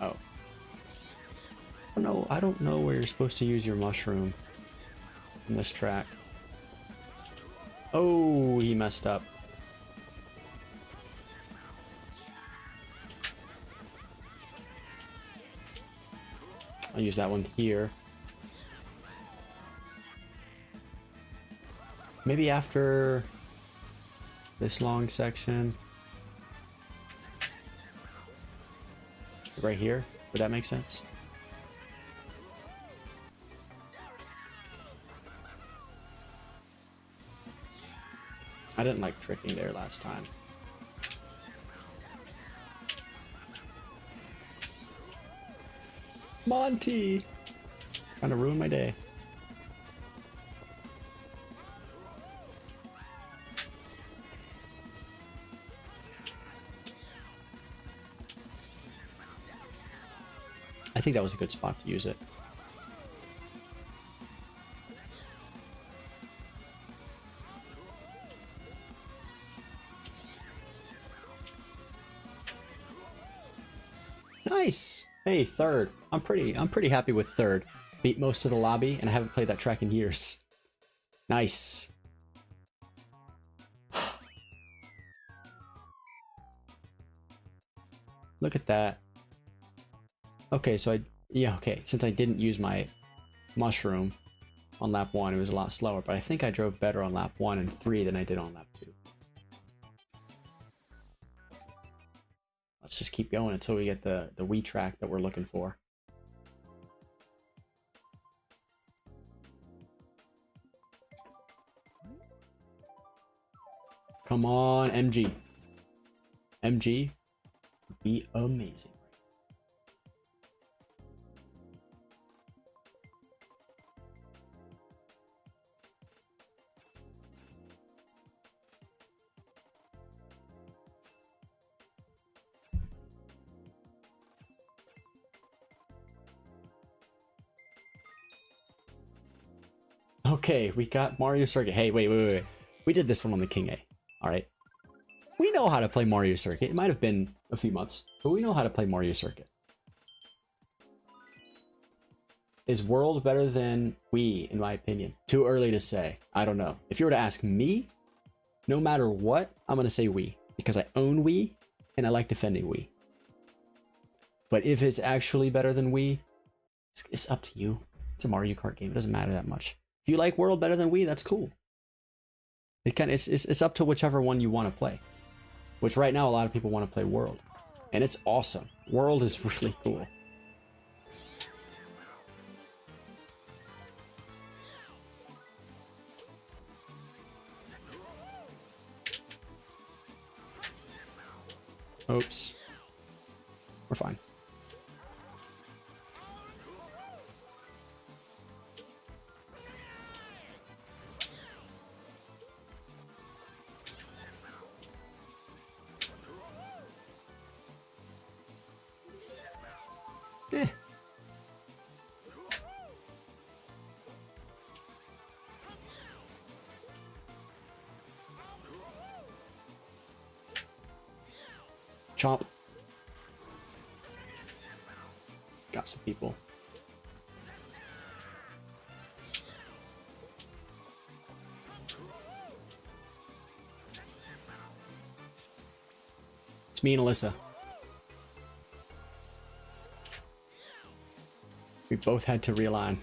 Oh. No, I don't know where you're supposed to use your mushroom in this track. Oh, he messed up. I'll use that one here. Maybe after this long section. Right here. Would that make sense? I didn't like tricking there last time. Monty! Trying to ruin my day. I think that was a good spot to use it. Nice. Hey, third. I'm pretty happy with third. Beat most of the lobby, and I haven't played that track in years. Nice. Look at that. Okay, so since I didn't use my mushroom on lap 1, it was a lot slower, but I think I drove better on lap 1 and 3 than I did on lap 2. Let's just keep going until we get the Wii track that we're looking for. Come on, MG. MG would be amazing. Okay, we got Mario Circuit. Hey, wait. We did this one on the King A. All right. We know how to play Mario Circuit. It might have been a few months, but we know how to play Mario Circuit. Is World better than Wii, in my opinion? Too early to say. I don't know. If you were to ask me, no matter what, I'm going to say Wii. Because I own Wii, and I like defending Wii. But if it's actually better than Wii, it's up to you. It's a Mario Kart game. It doesn't matter that much. If you like World better than Wii, that's cool. It's up to whichever one you want to play. Which right now a lot of people want to play World. And it's awesome. World is really cool. Oops. We're fine. Eh. Chomp. Got some people. It's me and Alyssa. We both had to realign.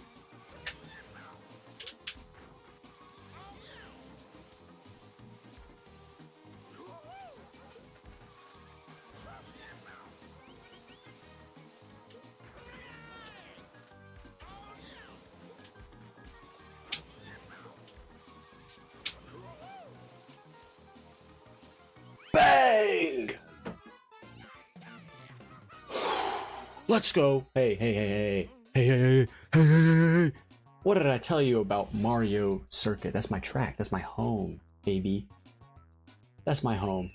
Bang! Let's go. Hey. What did I tell you about Mario Circuit? That's my track. That's my home, baby. That's my home.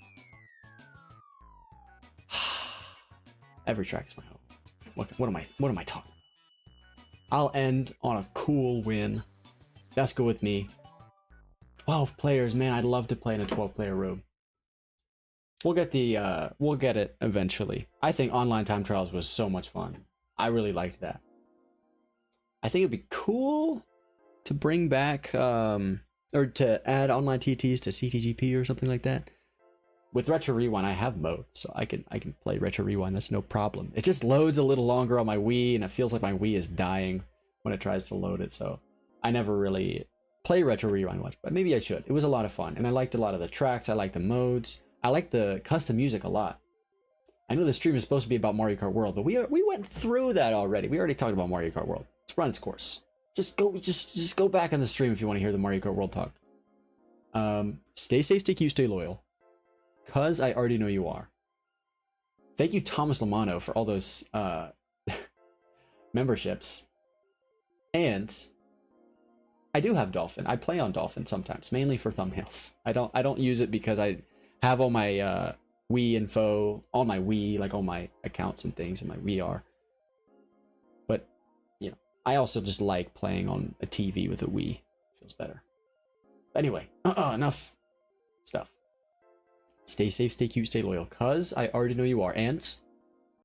Every track is my home. What am I talking? I'll end on a cool win. That's good with me. 12 players, man. I'd love to play in a 12-player room. We'll get it eventually. I think online time trials was so much fun. I really liked that. I think it'd be cool to bring back or to add online TTs to CTGP or something like that. With Retro Rewind, I have both, so I can play Retro Rewind. That's no problem. It just loads a little longer on my Wii, and it feels like my Wii is dying when it tries to load it. So I never really play Retro Rewind much, but maybe I should. It was a lot of fun, and I liked a lot of the tracks. I liked the modes. I like the custom music a lot. I know the stream is supposed to be about Mario Kart World, but we went through that already. We already talked about Mario Kart World. It's run its course. Just go back on the stream if you want to hear the Mario Kart World talk. Stay safe, stay cute, stay loyal. Cause I already know you are. Thank you, Thomas Lamano, for all those memberships. And I do have Dolphin. I play on Dolphin sometimes, mainly for thumbnails. I don't use it because I have all my Wii info on my Wii, like all my accounts and things in my VR. But you know, I also just like playing on a TV with a Wii. Feels better. But anyway, enough stuff. Stay safe, stay cute, stay loyal. Cause I already know you are. And